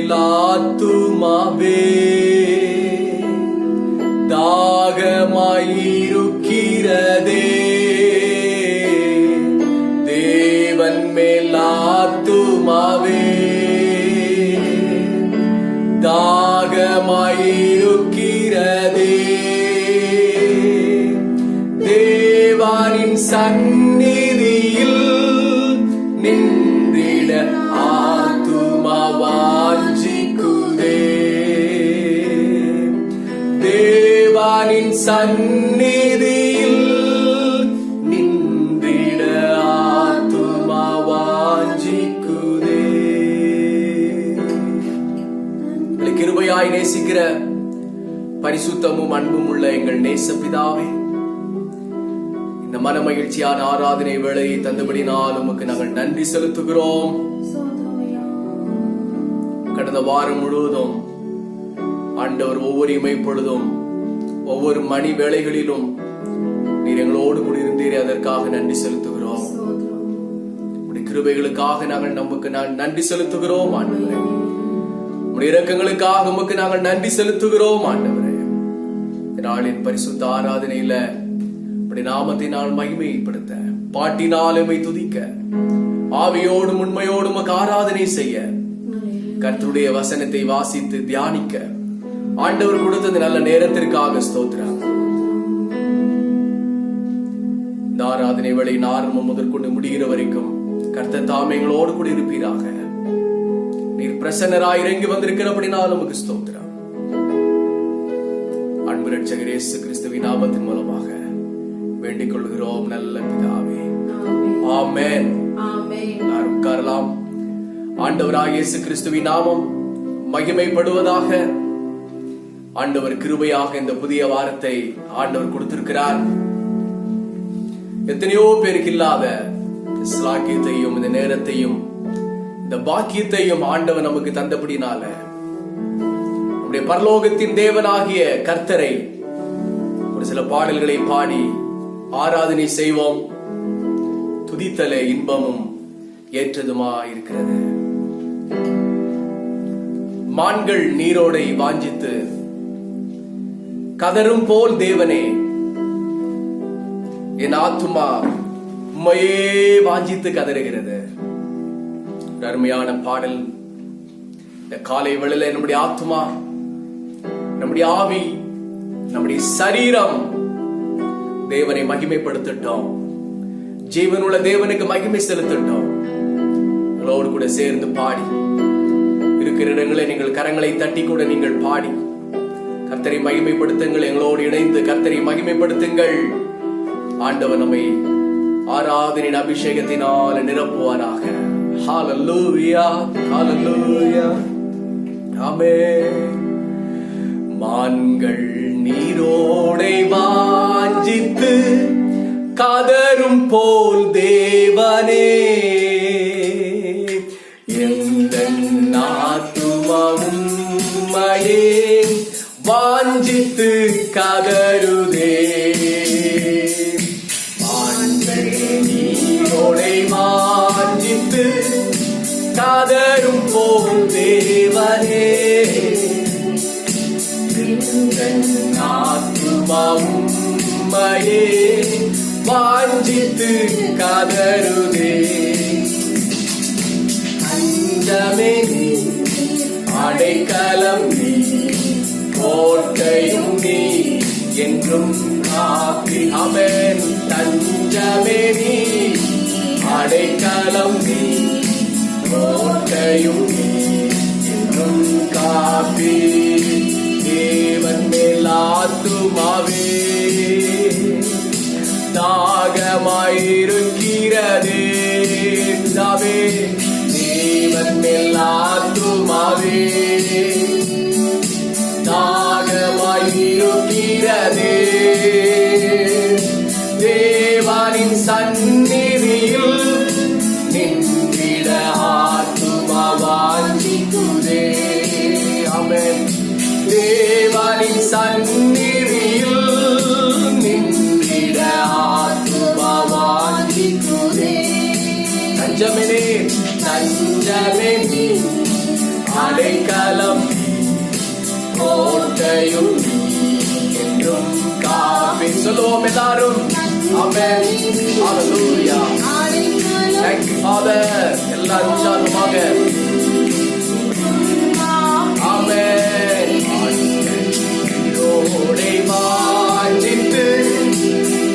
மேலாத்துமாவே தாகமாயிருக்கிறதே, தேவன் மேலாத்துமாவே தாகமாயிருக்கிறதே, தேவனின் சந்நிதியில் நின்றிட ஆத்துமா வாஞ்சிக்குதே, தேவனின் சந்நிதியில் நின்றிட ஆத்துமா வாஞ்சிக்குதே. கிருபையாய் நேசிக்கிற பரிசுத்தமும் அன்பும் உள்ள எங்கள் நேச பிதாவே, இந்த மன மகிழ்ச்சியான ஆராதனை வேளையை தந்தபடினால் உமக்கு நாங்கள் நன்றி செலுத்துகிறோம். கடந்த வாரம் முழுவதும் ஆண்டவர் ஒவ்வொரு இமைப்பொழுதும் ஒவ்வொரு மணி வேளைகளிலும் நீர் எங்களோடு கூட இருந்தீரே, அதற்காக நன்றி செலுத்துகிறோம். கிருபைகளுக்காக நாங்கள் நமக்கு நன்றி செலுத்துகிறோம் ஆண்டவரே. உடைய இரக்கங்களுக்காக உமக்கு நாங்கள் நன்றி செலுத்துகிறோம் ஆண்டவரே. நாளின் பரிசுத்த ஆராதனையில நாமத்தை நான் மகிமைப்படுத்த, பாட்டினால் எம்மை துதிக்க, ஆவியோடும் உண்மையோடும் உமக்கு ஆராதனை செய்ய, கர்த்தருடைய வசனத்தை வாசித்து தியானிக்க ஆண்டவர் கொடுத்த நல்ல நேரத்திற்காக ஸ்தோத்திரம். இந்த ஆராதனை வேளை ஆரம்பம் முதற்கொண்டு முடிகிற வரைக்கும் கர்த்தர் தாமே எங்களோடு கூட இருப்பீராக. நீர் பிரசன்னராய் இறங்கி வந்திருக்கிறபடினால் உமக்கு ஸ்தோத்திரம். அன்பு இரட்சகர் இயேசு கிறிஸ்துவின் நாமத்தின் மூலமாக வேண்டிக் கொள்கிறோம் நல்ல பிதாவே, ஆமென். உட்காரலாம். ஆண்டவராகிய இயேசு கிறிஸ்துவின் நாமம் மகிமைப்படுவதாக. ஆண்டவர் கிருபையாக இந்த புதிய வாரத்தை ஆண்டவர் கொடுத்திருக்கிறார். எத்தனையோ பேருக்கு இல்லாத ஸ்லாக்கியத்தையும் இந்த நேரத்தையும் இந்த பாக்கியத்தையும் ஆண்டவர் நமக்கு தந்தபடினால நம்முடைய பரலோகத்தின் தேவனாகிய கர்த்தரை ஒரு சில பாடல்களை பாடி ஆராதனை செய்வோம். துதித்தலே இன்பமும் ஏற்றதுமா இருக்கிறது. மான்கள் நீரோடை வாஞ்சித்து கதரும் போல் தேவனே, என் ஆத்துமா உம்மையே வாஞ்சித்து கதறுகிறது. அருமையான பாடல். இந்த காலை வேளையில நம்முடைய ஆத்துமா, நம்முடைய ஆவி, நம்முடைய சரீரம் தேவனை மகிமைப்படுத்தட்டும். ஜீவனுள்ள தேவனுக்கு மகிமை செலுத்தட்டும். உங்களோடு கூட சேர்ந்து பாடி இருக்கிற இடங்களை நீங்கள் கரங்களை தட்டி கூட நீங்கள் பாடி கர்த்தரை மகிமைப்படுத்துங்கள். எங்களோடு இணைந்து கர்த்தரை மகிமைப்படுத்துங்கள். ஆண்டவர் நம்மை ஆராதனின் அபிஷேகத்தினால் நிரப்புவாராக. ஹல்லேலூயா, ஹல்லேலூயா, ஆமென். மான்கள் நீரோடை வாஞ்சித்து கதரும் போல் தேவனே, எந்த ஆத்துமாவும் உம்மையே வாஞ்சித்து கதருதே. மான்கள் நீரோடை வாஞ்சித்து கதரும் போல் தேவனே, ஆத்துமாவும் உம்மையே வாஞ்சித்து கதருதே. அஞ்சமே நீ, அடைக்கலம் நீ, கோட்டையும் நீ, என்றும் காப்பி. ஆமென். தஞ்சமே நீ, அடைக்கலம் நீ, கோட்டையும் நீ, என்றும் காப்பி. தேவன் மேலாத்துமாவே தாகமாயிருக்கிறதே, பிதாவே. தேவன் மேலாத்துமாவே தாகமாயிருக்கிறதே, தேவனின் சந்நிதியில் நின்றிட ஆத்துமா வாஞ்சிக்குதே. ஆமென். தேவனின் சந்நிதியில் நின்றிட ஆத்துமா வாஞ்சிக்குதே. தஞ்சமே நீ, அடைக்கலம் கோட்டையும் என்றும் காப்பி. சொல்லுவோம் எல்லாரும். ஆமென். ஹalleluya. Thank you Father. எல்லாரும் உற்சாகமாக ஆமென். ஆண்டவரோடே வாஞ்சித்து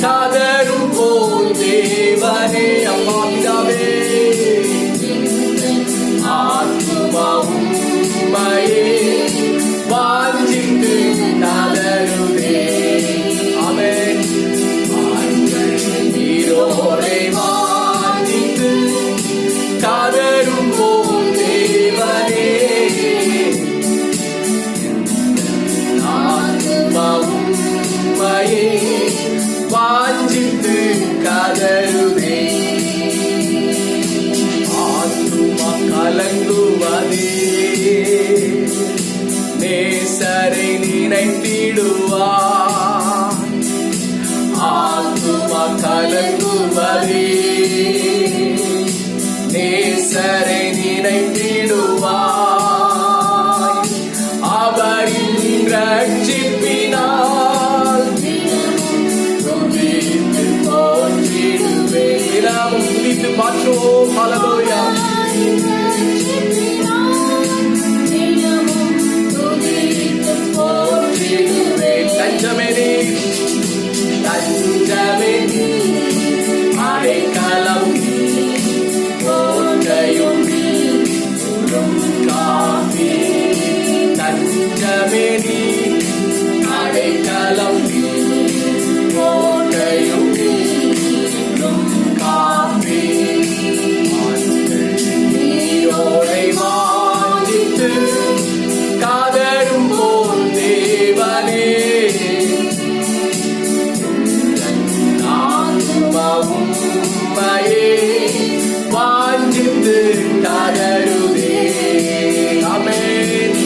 காதரும் போல் தேவனே அப்பா பிதாவே ஆத்துமாவும் உம்மையே வாஞ்சித்து காதருதே. ஆமென். ஆண்டவரோடே வாஞ்சித்து காதரும் போல் தேவனே ஆத்துமாவும் உம்மையே வாஞ்சித்து காதருதே. ஆத்துமா கலங்குவதே நேசரை நினைத்திடுவார். ஆத்துமா கலங்குவதே நேசரை நினைத்திடுவார். அவரின் ரட்சிப்பினால் துதித்து போற்றிடுவேன். தினமும் துதித்து பாற்றுவோம். ஹalleluya. தஞ்சமே நீர், தஞ்சமே நீர், அடைக்கலம் கோட்டையும் காப்பி. தஞ்சமே நீர், அடைக்கலம் கோட்டையும் காப்பி. நீரோடை வாஞ்சித்து காதரும் போல் தேவனே ஆத்துமாவும் உம்மையே வாஞ்சித்து காதருதே. ஆமென்.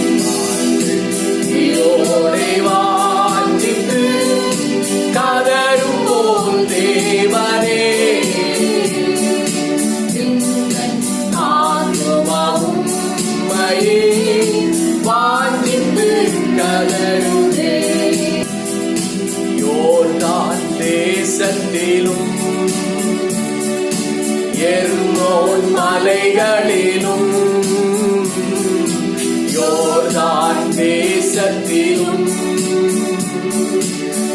நீரோடை வாஞ்சித்து காதரும் போல் தேவனே ஆத்துமாவும் உம்மையே வாஞ்சித்து காதருதே. யோர்தான் தேசத்திலும் எர்மோன் மலைகளிலும் யோர்தான் தேசத்திலும்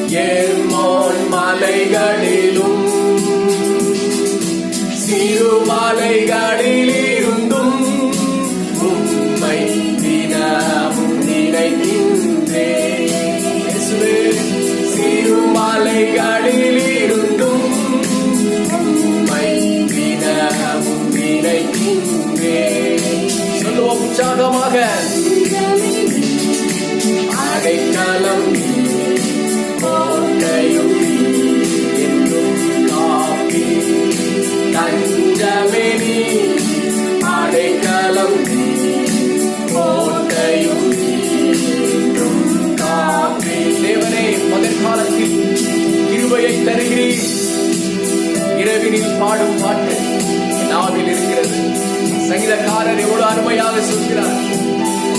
எர்மோன் மலைகளிலும் சிறு மலைகளில் இருந்தும் உம்மை தினமும் நினைக்கின்றேன். சிறு மலைகளில் இருந்தும் உம்மை தினமும் நினைக்கின்றேன். சொல்லுவோம் உற்சாகமாக. அடைக்கலம் கோட்டையும் என்றும் காப்பி. தஞ்சமே நீர், அடைக்கலம் கோட்டையும் என்றும் காப்பி. தேவனே, பகற்காலத்தில் கிருபையை தருகிறீர். இரவினில் பாடும் பாட்டு நாவில் இருக்கிறது. சங்கீதக்காரர் எவ்வளவு அருமையாக சொல்கிறார்.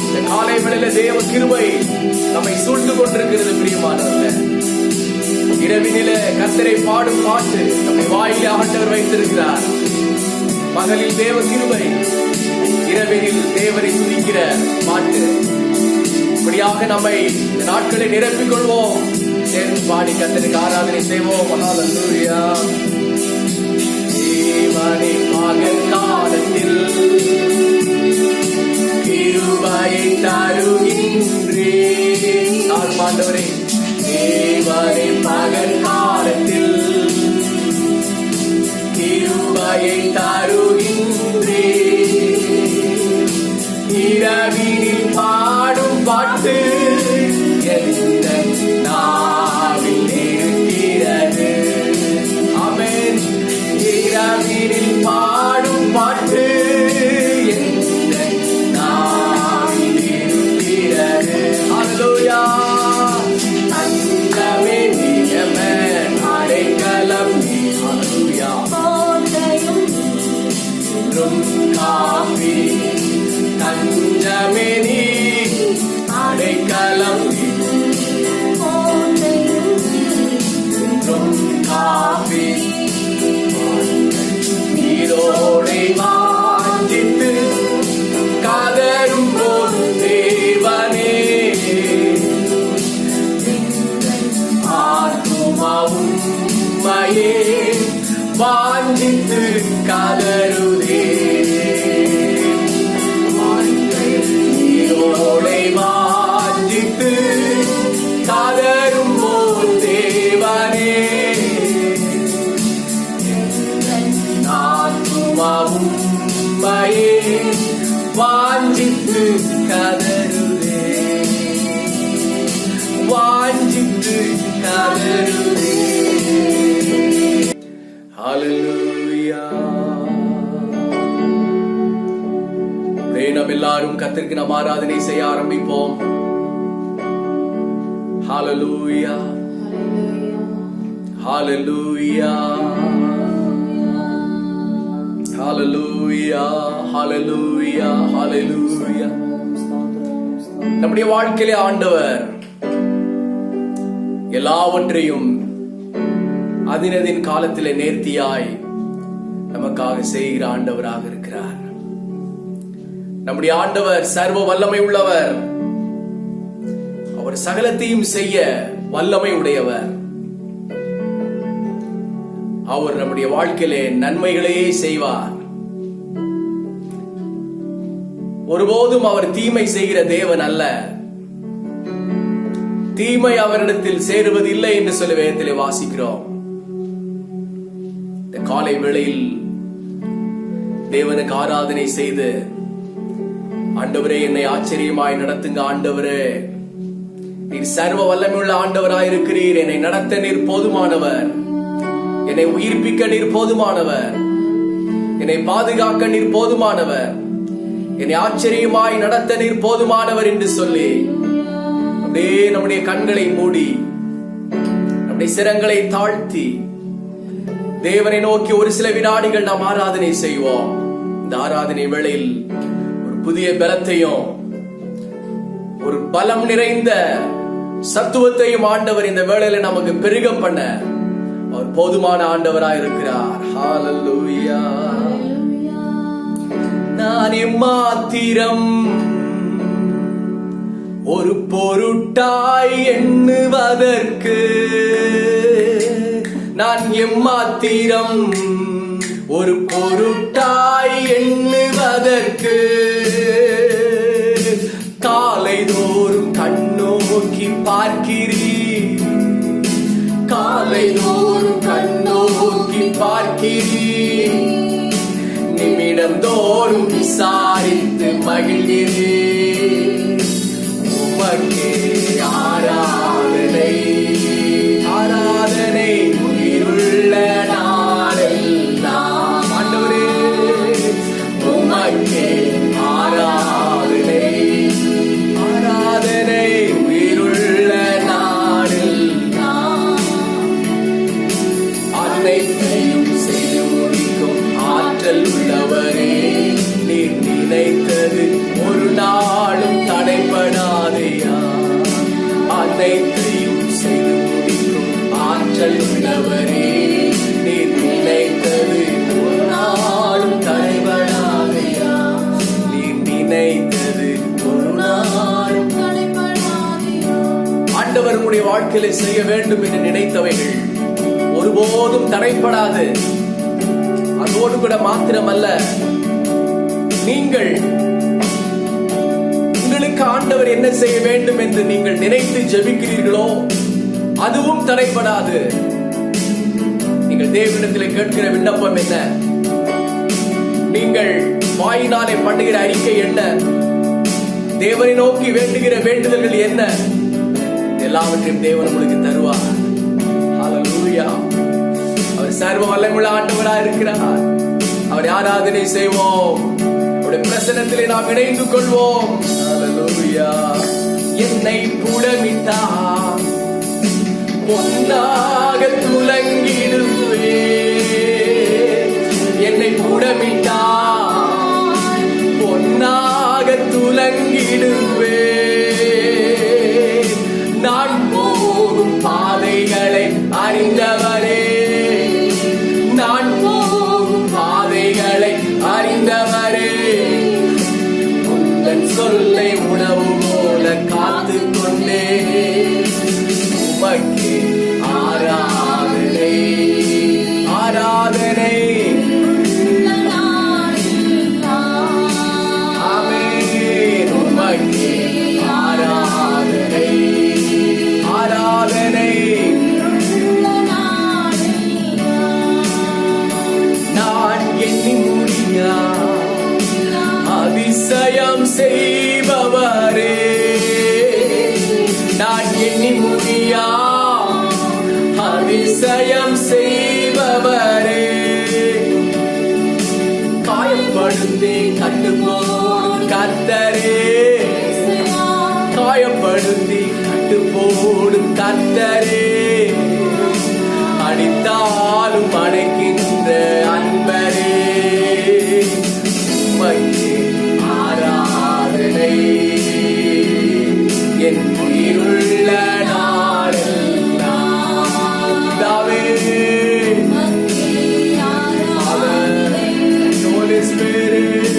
இந்த காலை வேளையில தேவ கிருபை நம்மை சூழ்ந்து கொண்டிருக்கிறது. பிரியமானவர்களே, இரவினில கர்த்தரை பாடும் பாட்டு நம்மை வாயிலே ஆண்டவர் வைத்திருக்கிறார். பகலில் தேவ கிருபை, இரவினில் தேவரை துதிக்கிற பாட்டு. இப்படியாக நம்மை இந்த நாட்களை நிரப்பிக் கொள்வோம். சேர்ந்து பாடி கர்த்தருக்கு ஆராதனை செய்வோம். ஹalleluya. தேவனே, பகல் காலத்தில் கிருபையை தருகின்றேன். ஆண்டவரே, தேவனே, பகல் காலத்தில் கிருபையை தருகின்றேன். இரவினில் பாடும் பாட்டு எந்த நாவில் இருக்கிறது. ஆமென். இரவினில் பாடும் பாட்டு எந்த நாவில் இருக்கிறது. ஹalleluya. தஞ்சமே நீயமே அடைக்கலம். ஹalleluya. கோட்டையும் என்றும் காப்பி. தஞ்சமே வாஞ்சித்து கதறுதே. நீரோடை வாஞ்சித்து கதறும் போல் தேவனே, ஆத்துமாவும் உம்மையே வாஞ்சித்து கதறுதே, வாஞ்சித்து கதறுதே. ஹல்லேலூயா. நாம் எல்லாரும் கர்த்தருக்கு நாம் ஆராதனை செய்ய ஆரம்பிப்போம். ஹல்லேலூயா, ஹல்லேலூயா, ஹல்லேலூயா, ஹல்லேலூயா, ஹல்லேலூயா. நம்முடைய வாழ்க்கையிலே ஆண்டவர் எல்லாவற்றையும் அதினதின் காலத்திலே நேர்த்தியாய் நமக்காக செய்கிற ஆண்டவராக இருக்கிறார். நம்முடைய ஆண்டவர் சர்வ வல்லமை உள்ளவர். அவர் சகலத்தையும் செய்ய வல்லமை உடையவர். அவர் நம்முடைய வாழ்க்கையிலே நன்மைகளையே செய்வார். ஒருபோதும் அவர் தீமை செய்கிற தேவன் அல்ல. தீமை அவரிடத்தில் சேருவதில்லை என்று சொல்லி வேதத்திலே வாசிக்கிறோம். இந்த காலை வேளையில் தேவனுக்கு ஆராதனை செய்து, ஆண்டவரே என்னை ஆச்சரியமாய் நடத்துங்க, ஆண்டவரே நீர் சர்வ வல்லமையுள்ள ஆண்டவராய் இருக்கிறீர், என்னை நடத்த நீர் போதுமானவர், என்னை உயிர்ப்பிக்க நீர் போதுமானவர், என்னை பாதுகாக்க நீர் போதுமானவர், என்னை ஆச்சரியமாய் நடத்த நீர் போதுமானவர் என்று சொல்லி அப்படியே நம்முடைய கண்களை மூடி நம்முடைய சிரங்களை தாழ்த்தி தேவனை நோக்கி ஒரு சில வினாடிகள் நாம் ஆராதனை செய்வோம். இந்த ஆராதனை வேளையில் ஒரு புதிய பலத்தையும் ஒரு பலம் நிறைந்த சத்துவத்தையும் ஆண்டவர் இந்த வேளையில நமக்கு பெருக பண்ண அவர் போதுமான ஆண்டவராய் இருக்கிறார். ஹல்லேலூயா. நான் எம்மாத்திரம் ஒரு பொருட்டாய் எண்ணுவதற்கு, நான் எம்மாத்திரம் ஒரு பொருட்டாய் எண்ணுவதற்கு, காலை தோறும் கண்ணோக்கி பார்க்கிறீர், காலை தோறும் கண்ணோக்கி பார்க்கிறீர், நிமிடம் தோறும் விசாரித்து மகிழ்கிறீர். உமக்கே ஆராதனை, ஆராதனை உயிருள்ள நாளெல்லாம். ஆண்டவரே உமக்கே ஆராதனை, ஆராதனை உயிருள்ள நாளெல்லாம். அனைத்தையும் செய்து முடிக்கும் ஆற்றல் உள்ளவரே, நீர் நினைத்தது ஒரு நாளும் தடைபடாதையா. அனைத்தையும் செய்து முடிக்கும் ஆற்றல் உள்ளவரே, நீர் நினைத்தது ஒரு நாளும் தடைபடாதையா. நீர் நினைத்தது ஒரு நாளும் தடைபடாதையா. ஆண்டவர் உங்களுடைய வாழ்க்கையில செய்ய வேண்டும் என்று நினைத்தவைகள் ஒருபோதும் தடைப்படாது. அதோடு கூட மாத்திரமல்ல, நீங்கள் உங்களுக்கு ஆண்டவர் என்ன செய்ய வேண்டும் என்று நீங்கள் நினைத்து ஜெபிக்கிறீர்களோ அதுவும் தடைபடாது. நீங்கள் தேவனிடத்தில் கேட்கிற விண்ணப்பம் என்ன, நீங்கள் வாயினாலே பண்ணுகிற அறிக்கை என்ன, தேவனை நோக்கி வேண்டுகிற வேண்டுதல்கள் என்ன, எல்லாவற்றையும் தேவன் உங்களுக்கு தருவார். ஹல்லேலூயா. அவர் சர்வ வல்லமையுள்ள ஆண்டவராய் இருக்கிறார். அவரை ஆராதனை செய்வோம். அவருடைய பிரசன்னத்திலே நாம் இணைந்து கொள்வோம். ஹல்லேலூயா. என்னை புடமிட்டார் பொன்னாக துலங்கிடுவே, என்னை புடமிட்டார் பொன்னாக துலங்கிடுவே. நான் போகும் பாதைகளை அறிந்தவரே, நான் போகும் பாதைகளை அறிந்தவரே, உந்தன் சொல்லை உணவு போல காத்து கொண்டே. உமக்கே ஆராதனை, அதிசயம் செய்பவரே, நான் எண்ணி முடியா அதிசயம் செய்பவரே, காயப்படுத்தி கட்டுப்போடும் கர்த்தரே, காயப்படுத்தி கட்டுப்போடும் கர்த்தரே, அடித்தாலும் அடைக்கின்ற அன்பரே, உமக்கே ஆராதனை என் உயிருள்ள நாளெல்லாம். தாவே Holy Spirit,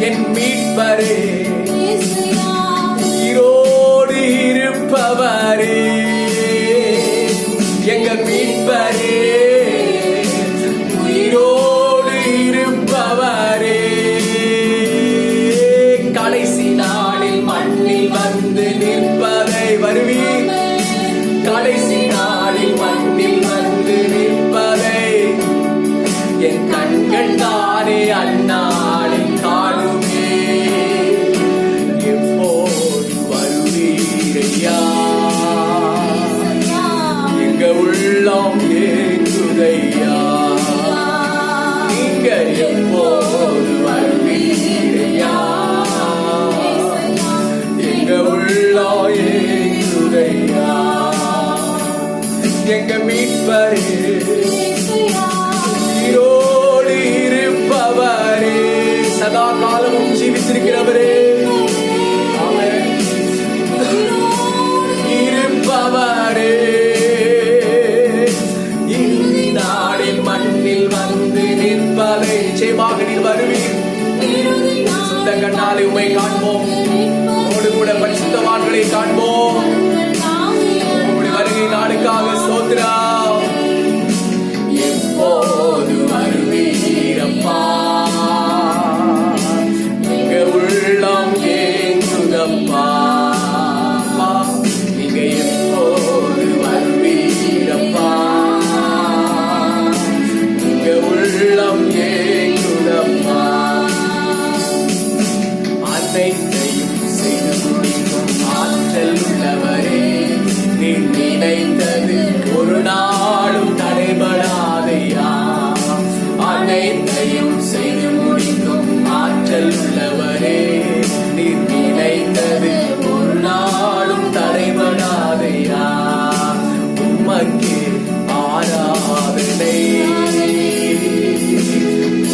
என் மீட்பரே, உயிரோடு இருப்பவரே, எங்க மீட்பரே, உயிரோடு இருப்பவரே, கடைசி நாளில் மண்ணில் வந்து நிற்பதை வருவீர், கடைசி நாளில் மண்ணில் வந்து நிற்பதை என் கண்கள் தானே அந்நாளில் காணுமே. எப்போது வருவீரையா, எங்க உள்ளம் ஏங்குதையா, நீங்க எப்போது வருவீரையா, எங்க உள்ளம் ஏங்குதையா, எங்க மீட்பரே, உயிரோடு இருப்பவரே, சதா காலமும் ஜீவித்திருக்கிறவரே, இருப்பவரே, இறுதி நாளில் மண்ணில் வந்து நிற்பதை நிச்சயமாக நீர் வருவீர். சுத்த கண்ணாலே உம்மை காண்போம், உம்மோடு கூட பரிசுத்தவான்களை காண்போம். உம்முடைய வருகை நாளுக்காக ஸ்தோத்திரம். எப்போது வருவீரப்பா, எங்க உள்ளம் ஏங்குதப்பா, நீங்க எப்போது வருவீரப்பா, எங்க உள்ளம் ஏங்குதப்பா, அனைத்தையும் செய்து முடிக்கும் ஆற்றல் உள்ளவரே, நீ நினைத்தது ஒரு நாளும் தடைபடாதையா, அனைத்தையும் செய்து முடிக்கும் ஆற்றல் உள்ளவரே, நீ நினைத்தது ஒரு நாளும் தடைபடாதையா, உமக்கே ஆராதனை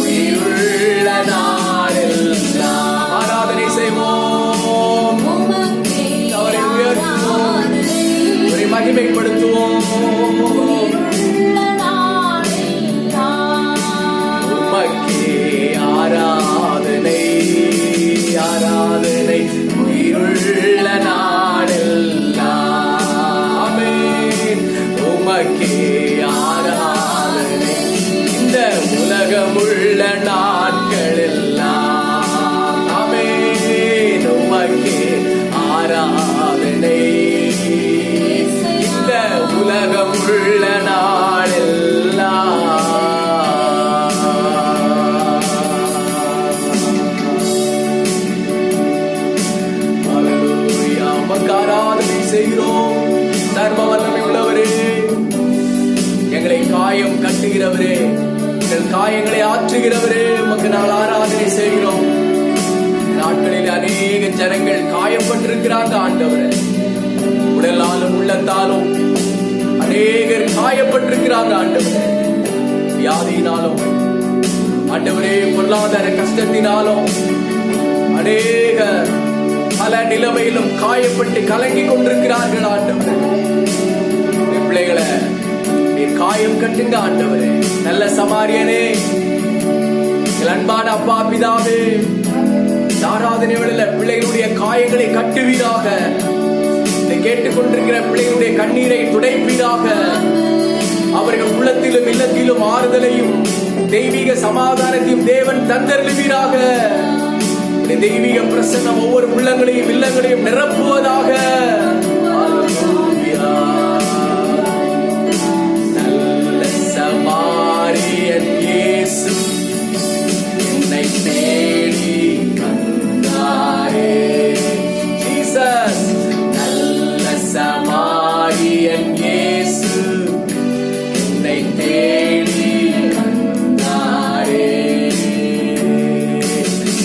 உயிருள்ள நாளெல்லாம். ஆராதனை செய்வோம், அவரை உயர்த்துவோம், அவரை மகிமைப்படுத்துவோம். உமக்கே ஆராதனை, ஆராதனை உயிருள்ள நாளெல்லாம். ஆமென். உமக்கே ஆராதனை இந்த உலகமுள்ள நாட்களெல்லாம். ஆமென். உமக்கே ஆராதனை இந்த உலகமுள்ள நாளெல்லாம். ஹல்லேலூயா. உமக்கு ஆராதனை செய்கிறோம். சர்வ வல்லமை உள்ளவரே, எங்களை காயம் கட்டுகிறவரே, எங்கள் காயங்களை ஆற்றுகிறவரே, உமக்கு நாங்கள் ஆராதனை செய்கிறோம். நாட்களில் அநேக ஜனங்கள் காயப்பட்டிருக்கிறாங்க ஆண்டவரே, உடலாலும் உள்ளத்தாலும் அநேகர் காயப்பட்டிருக்கிறாங்க ஆண்டவரே, வியாதியினாலும் ஆண்டவரே, பொருளாதார கஷ்டத்தினாலும் அநேகர் பல நிலைமையிலும் காயப்பட்டு கலங்கி கொண்டிருக்கிறார்கள் ஆண்டவரே. பிள்ளைகளை நீர் காயம் கட்டுங்க ஆண்டவரே. நல்ல சமாரியனே, அன்பான அப்பா பிதாவே, ஆராதனை வேளையில் பிள்ளைகளுடைய காயங்களை கட்டுவீராக. இதை கேட்டுக்கொண்டிருக்கிற பிள்ளைகளுடைய கண்ணீரை துடைப்பீராக. அவர்கள் உள்ளத்திலும் இல்லத்திலும் ஆறுதலையும் தெய்வீக சமாதானத்தையும் தேவன் தந்தருளுவீராக. தெய்வீக பிரசன்னம் ஒவ்வொரு உள்ளங்களையும் இல்லங்களையும் நிரப்புவதாக. நல்ல சமாரியன் இயேசு என்னை தேடி வந்தாரே.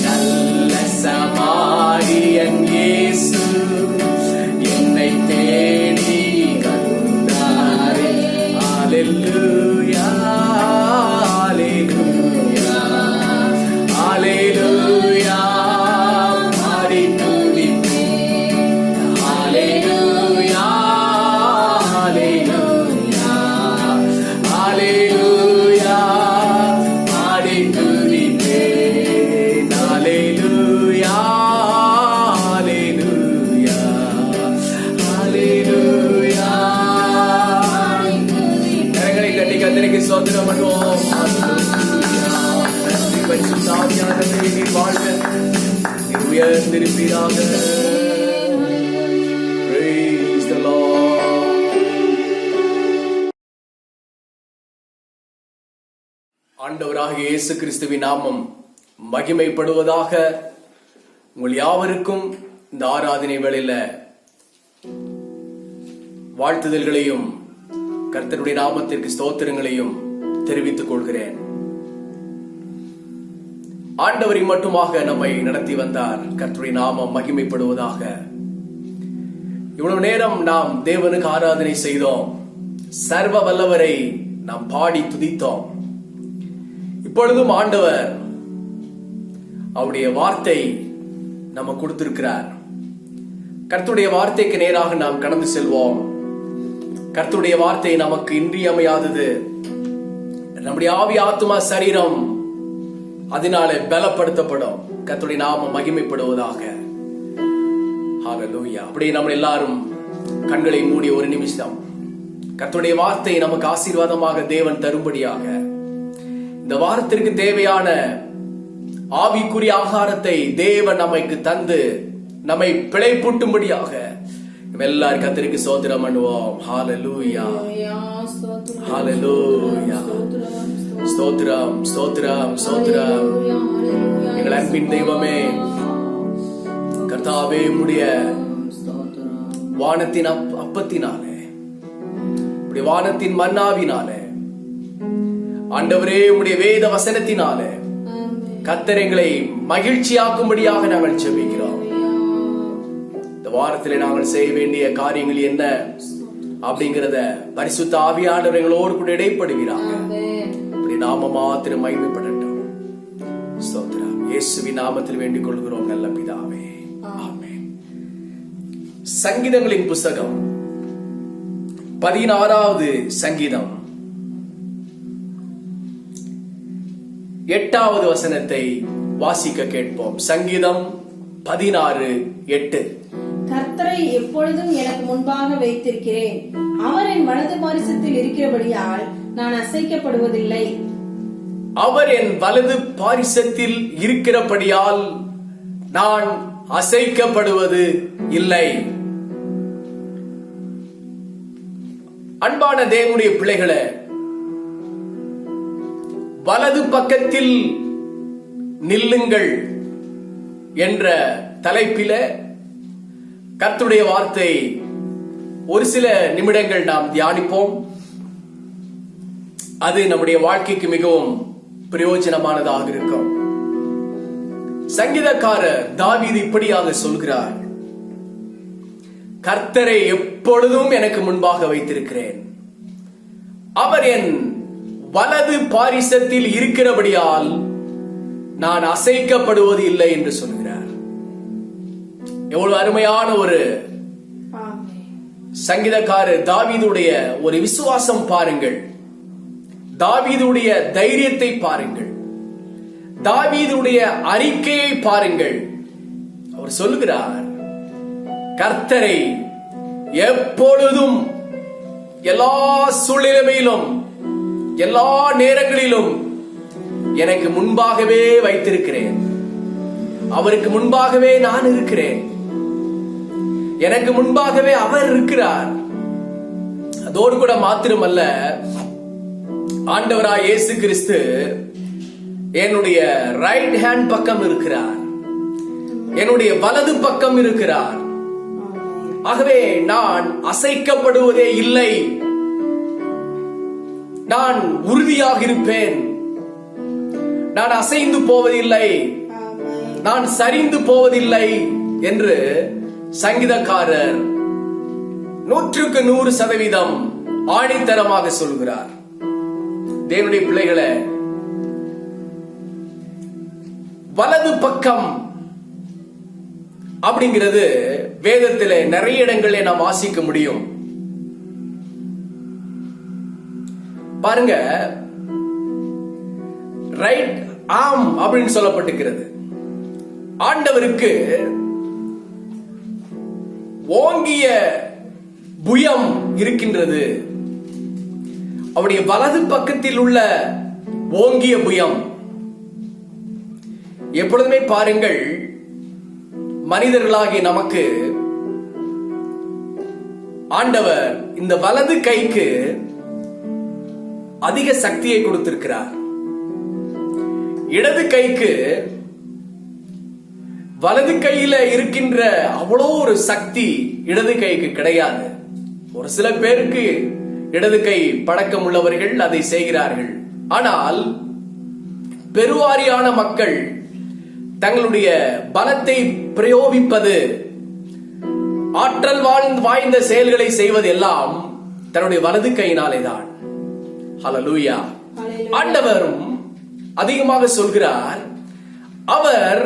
நல்ல சமாரியன் இயேசு என்னை தேடி வந்தாரே. அல்லேலூயா, அல்லேலூயா, அல்லேலூயா. பாடி துதிப்பேன். அல்லேலூயா, அல்லேலூயா, அல்லேலூயா. பாடி துதிப்பேன். அல்லேலூயா, அல்லேலூயா, அல்லேலூயா. கரங்களை தட்டி கர்த்தருக்கு ஸ்தோத்திரம் பண்ணுவோம். நன்றி பரிசுத்த ஆவியானவரே, நீர் வாழ்க, நீர் உயர்ந்திருப்பீராக. Praise the Lord. ஆண்டவராகிய இயேசு கிறிஸ்துவின் நாமம் மகிமைப்படுவதாக. உங்கள் யாவருக்கும் இந்த ஆராதனை வேளையில வாழ்த்துதல்களையும் கர்த்தருடைய நாமத்திற்கு ஸ்தோத்திரங்களையும் தெரிவித்துக் கொள்கிறேன். ஆண்டவரை மட்டுமாக நம்மை நடத்தி வந்தார். கர்த்தருடைய நாமம் மகிமைப்படுவதாக. இவ்வளவு நேரம் நாம் தேவனுக்கு ஆராதனை செய்தோம். சர்வ வல்லவரை நாம் பாடி துதித்தோம். இப்பொழுதும் ஆண்டவர் அவருடைய வார்த்தை நம்ம கொடுத்திருக்கிறார். கர்த்தருடைய வார்த்தைக்கு நேராக நாம் கடந்து செல்வோம். கர்த்தருடைய வார்த்தை நமக்கு இன்றியமையாதது. நம்முடைய ஆவி, ஆத்துமா, சரீரம் அதனாலே பலப்படுத்தப்படும். கர்த்தருடைய நாமம் மகிமைப்படுவதாக. ஹல்லேலூயா. அப்படியே நம்ம எல்லாரும் கண்களை மூடி ஒரு நிமிஷம் கர்த்தருடைய வார்த்தை நமக்கு ஆசீர்வாதமாக தேவன் தரும்படியாக, இந்த வாரத்திற்கு தேவையான ஆவிக்குரிய ஆகாரத்தை தேவன் நமக்கு தந்து நம்மை பிழைப்பூட்டும்படியாக எல்லாரும் கர்த்தருக்கு ஸ்தோத்திரம் பண்ணுவோம். ஹல்லேலூயா, ஹல்லேலூயா. ஸ்தோத்திரம், ஸ்தோத்திரம், ஸ்தோத்திரம். எங்கள் அன்பின் தெய்வமே, கர்த்தாவே, உம்முடைய வானத்தின் அப்பத்தினாலே, உம்முடைய வானத்தின் மன்னாவினாலே, ஆண்டவரே உம்முடைய வேத வசனத்தினாலே கர்த்தர் எங்களை மகிழ்ச்சியாக்கும்படியாக நாங்கள் ஜெபிக்கிறோம். இந்த வாரத்திலே நாங்கள் செய்ய வேண்டிய காரியங்கள் என்ன அப்படிங்கறத பரிசுத்த ஆவியானவர் எங்களோடு கூட இடைப்படுகிறாங்க. நாம மாத்திரம் மகிமைப்படட்டும். ஸ்தோத்திரம். இயேசுவின் நாமத்தில் வேண்டிக் கொள்கிறோம் நல்ல பிதாவே, ஆமென். சங்கீதங்களின் புஸ்தகம் 16வது சங்கீதம் 8வது வசனத்தை வாசிக்க கேட்போம். சங்கீதம் 16:8. கர்த்தரை எப்பொழுதும் எனக்கு முன்பாக வைத்திருக்கிறேன். அவர் என் வலது பாரிசத்தில் இருக்கிறபடியால் நான் அசைக்கப்படுவதில்லை. அவர் என் வலது பாரிசத்தில் இருக்கிறபடியால் நான் அசைக்கப்படுவது இல்லை. அன்பான தேவனுடைய பிள்ளைகளே, வலது பக்கத்தில் நில்லுங்கள் என்ற தலைப்பில கர்த்தருடைய வார்த்தை ஒரு சில நிமிடங்கள் நாம் தியானிப்போம். அது நம்முடைய வாழ்க்கைக்கு மிகவும் பிரயோஜனமானதாக இருக்கும். சங்கீதக்காரர் தாவீது இப்படியாக சொல்கிறார்: கர்த்தரை எப்பொழுதும் எனக்கு முன்பாக வைத்திருக்கிறேன். அவர் என் வலது பாரிசத்தில் இருக்கிறபடியால் நான் அசைக்கப்படுவது இல்லை என்று சொல்கிறார். எவ்வளவு அருமையான ஒரு சங்கீதக்காரர் தாவீதுடைய ஒரு விசுவாசம் பாருங்கள். தாவீதுடைய தைரியத்தை பாருங்கள். தாவீதுடைய அறிக்கையை பாருங்கள். அவர் சொல்லுகிறார், கர்த்தரை எப்பொழுதும், எல்லா சூழ்நிலையிலும், எல்லா நேரங்களிலும் எனக்கு முன்பாகவே வைத்திருக்கிறேன். அவருக்கு முன்பாகவே நான் இருக்கிறேன். எனக்கு முன்பாகவே அவர் இருக்கிறார். அதோடு கூட மாத்திரமல்ல, ஆண்டவராய் இயேசு கிறிஸ்து என்னுடைய ரைட் ஹேண்ட் பக்கம் இருக்கிறார், என்னுடைய வலது பக்கம் இருக்கிறார். ஆகவே நான் அசைக்கப்படுவதே இல்லை நான் உறுதியாக இருப்பேன், நான் அசைந்து போவதில்லை, நான் சரிந்து போவதில்லை என்று சங்கீதக்காரர் 100% ஆணித்தரமாக சொல்கிறார். தேவனுடைய பிள்ளைகளே, வலது பக்கம் அப்படிங்கிறது வேதத்திலே நிறைய இடங்களிலே நாம் வாசிக்க முடியும். பாருங்க, ரைட் ஆர்ம் அப்படின்னு சொல்லப்பட்டிருக்கிறது. ஆண்டவருக்கு ஓங்கிய புயம் இருக்கின்றது. அவருடைய வலது பக்கத்தில் உள்ள ஓங்கிய புயம். எப்பொழுதுமே பாருங்கள், மனிதர்களாகிய நமக்கு ஆண்டவர் இந்த வலது கைக்கு அதிக சக்தியை கொடுத்திருக்கிறார். இடது கைக்கு வலது கையில இருக்கின்ற அவ்வளோ ஒரு சக்தி இடது கைக்கு கிடையாது. ஒரு சில பேருக்கு இடது கை பழக்கம் உள்ளவர்கள் அதை செய்கிறார்கள். ஆனால் பெருவாரியான மக்கள் தங்களுடைய பலத்தை பிரயோகிப்பது, ஆற்றல் வாய்ந்த செயல்களை செய்வது எல்லாம் தன்னுடைய வலது கையினாலே தான். ஹல்லேலூயா. ஆண்டவரும் அதிகமாக சொல்கிறார், அவர்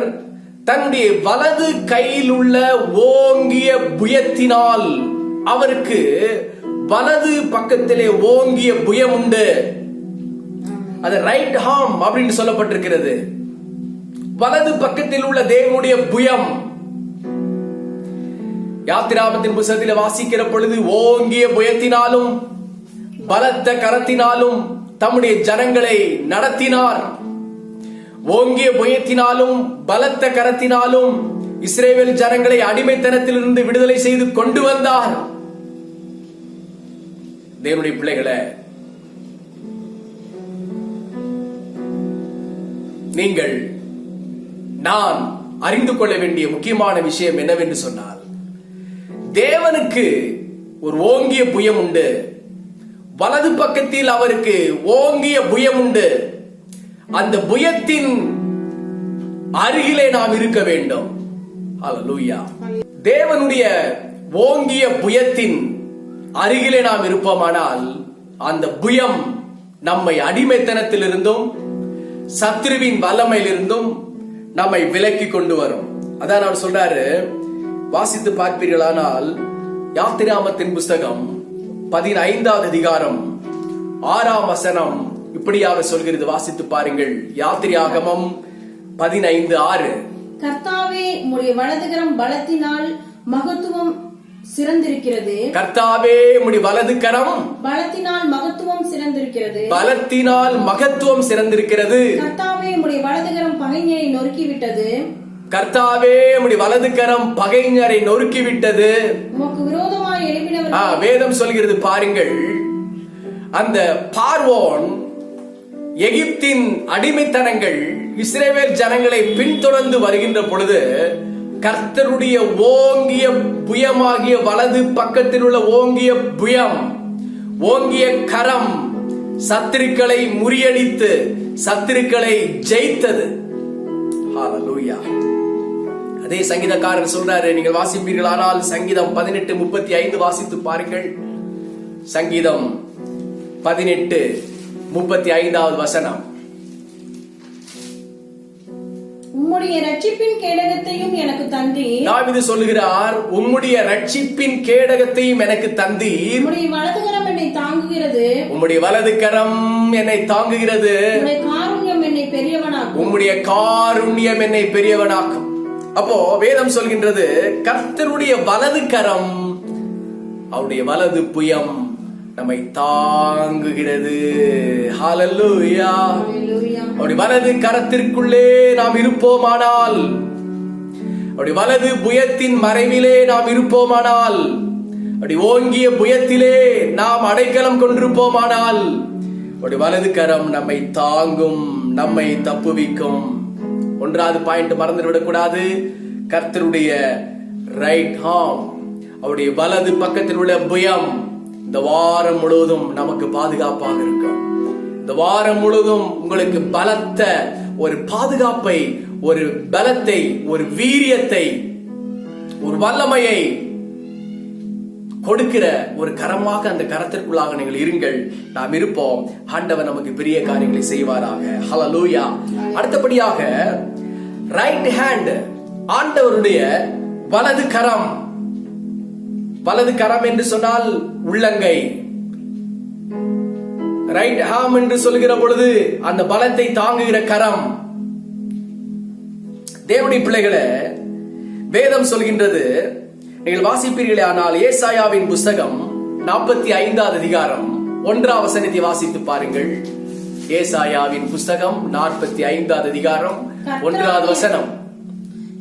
தன்னுடைய வலது கையில் உள்ள ஓங்கிய புயத்தினால், அவருக்கு வலது பக்கத்திலே ஓங்கிய புயம் உண்டு. அது ரைட் ஆர்ம் அப்படின்னு சொல்லப்பட்டிருக்கிறது. வலது பக்கத்தில் உள்ள தேவனுடைய புயம். யாத்திராகமத்தின் புத்தகத்தில் வாசிக்கிற பொழுது, ஓங்கிய புயத்தினாலும் பலத்த கரத்தினாலும் தம்முடைய ஜனங்களை நடத்தினார். ஓங்கிய புயத்தினாலும் பலத்த கரத்தினாலும் இஸ்ரவேல் ஜனங்களை அடிமைத்தனத்திலிருந்து விடுதலை செய்து கொண்டு வந்தார். தேவனுடைய பிள்ளைகளே, நீங்கள் நான் அறிந்து கொள்ள வேண்டிய முக்கியமான விஷயம் என்னவென்று சொன்னால், தேவனுக்கு ஒரு ஓங்கிய புயம் உண்டு. வலது பக்கத்தில் அவருக்கு ஓங்கிய புயம் உண்டு. அந்த புயத்தின் அருகிலே நாம் இருக்க வேண்டும். ஹல்லேலூயா. தேவனுடைய ஓங்கிய புயத்தின் அருகிலே நாம் இருப்போமானால், அந்த புயம் நம்மை அடிமைத்தனத்திலிருந்தும் சத்துருவின் வல்லமையிலிருந்தும் நம்மை விலக்கி கொண்டு வரும். அதான் அவர் சொல்றாரு, வாசித்து பார்ப்பீர்களானால் யாத்திராகமத்தின் புஸ்தகம் 15வது அதிகாரம் 6ஆம் வசனம் இப்படியாக சொல்கிறது. வாசித்து பாருங்கள். யாத்திராகமம் 15:6. கர்த்தாவே, உம்முடைய வலதுகரம் பலத்தினால் மகத்துவம் சிறந்திருக்கிறது. கர்த்தாவே, உம்முடைய வலதுகரம் பலத்தினால் மகத்துவம் சிறந்திருக்கிறது. பலத்தினால் மகத்துவம் சிறந்திருக்கிறது. கர்த்தாவே, உம்முடைய வலதுகரம் பகைஞரை நொறுக்கிவிட்டது. கர்த்தாவே, உம்முடைய வலதுகரம் பகைஞரை நொறுக்கிவிட்டது. உமக்கு விரோதமாய் எழுப்பினவர்கள். வேதம் சொல்கிறது பாருங்கள், அந்த பார்வோன், எகிப்தின் அடிமைத்தனங்கள் இஸ்ரவேல் ஜனங்களை பின்தொடர்ந்து வருகின்ற பொழுது, கர்த்தருடைய ஓங்கிய புயமாகிய வலது பக்கத்தில் உள்ள ஓங்கிய புயம், ஓங்கிய கரம் சத்துருக்களை முறியடித்து சத்துருக்களை ஜெயித்தது. ஹல்லேலூயா. அதே சங்கீதக்காரர் சொல்றாரு, நீங்கள் வாசிப்பீர்களானால் சங்கீதம் 18:35 வாசித்து பாருங்கள். சங்கீதம் 18:35வது வசனம். உம்முடைய ரட்சிப்பின் கேடகத்தையும் எனக்கு தந்தீர். தாவீது சொல்லுகிறார், உம்முடைய ரட்சிப்பின் கேடகத்தையும் எனக்கு தந்தீர். உம்முடைய வலதுகரம் என்னை தாங்குகிறது. உம்முடைய வலதுகரம் என்னை தாங்குகிறது. உம்முடைய காருண்யம் என்னை பெரியவனாக்கும். உம்முடைய காருண்யம் என்னை பெரியவனாக்கும். அப்போ வேதம் சொல்கின்றது, கர்த்தருடைய வலதுகரம், அவருடைய வலது புயம் நம்மை தாங்குகிறது. ஹல்லேலூயா. அவருடைய வலது கரத்திற்குள்ளே நாம் இருப்போமானால், அவருடைய வலது புயத்தின் மறைவிலே நாம் இருப்போமானால், அப்படி ஓங்கிய புயத்திலே நாம் அடைக்கலம் கொண்டிருப்போமானால், அவருடைய வலது கரம் நம்மை தாங்கும், நம்மை தப்புவிக்கும். ஒன்றாவது பாயிண்ட் மறந்துவிடக் கூடாது. கர்த்தருடைய ரைட் ஆர்ம், அவருடைய வலது பக்கத்தில் உள்ள புயம் இந்த வாரம் முழுவதும் நமக்கு பாதுகாப்பாக இருக்கும். இந்த வாரம் முழுவதும் உங்களுக்கு பலத்த ஒரு பாதுகாப்பை, ஒரு பலத்தை, ஒரு வீரியத்தை, ஒரு வல்லமையை கொடுக்கிற ஒரு கரமாக அந்த கரத்திற்குள்ளாக நீங்கள் இருங்கள். நாம் இருப்போம். ஆண்டவர் நமக்கு பெரிய காரியங்களை செய்வாராக. ஹல்லேலூயா. அடுத்தபடியாக ரைட் ஹேண்ட், ஆண்டவருடைய வலது கரம். வலது கரம் என்று சொன்னால் உள்ளங்கை. ரைட் ஹாம் என்று சொல்கிற பொழுது அந்த பலத்தை தாங்குகிற கரம். தேவனுடைய பிள்ளைகளே, வேதம் சொல்கின்றது, நீங்கள் வாசிப்பீர்களே ஆனால் ஏசாயாவின் புஸ்தகம் 45வது அதிகாரம் 1வது வசனத்தை வாசித்து பாருங்கள். ஏசாயாவின் புஸ்தகம் 45வது அதிகாரம் 1வது வசனம்.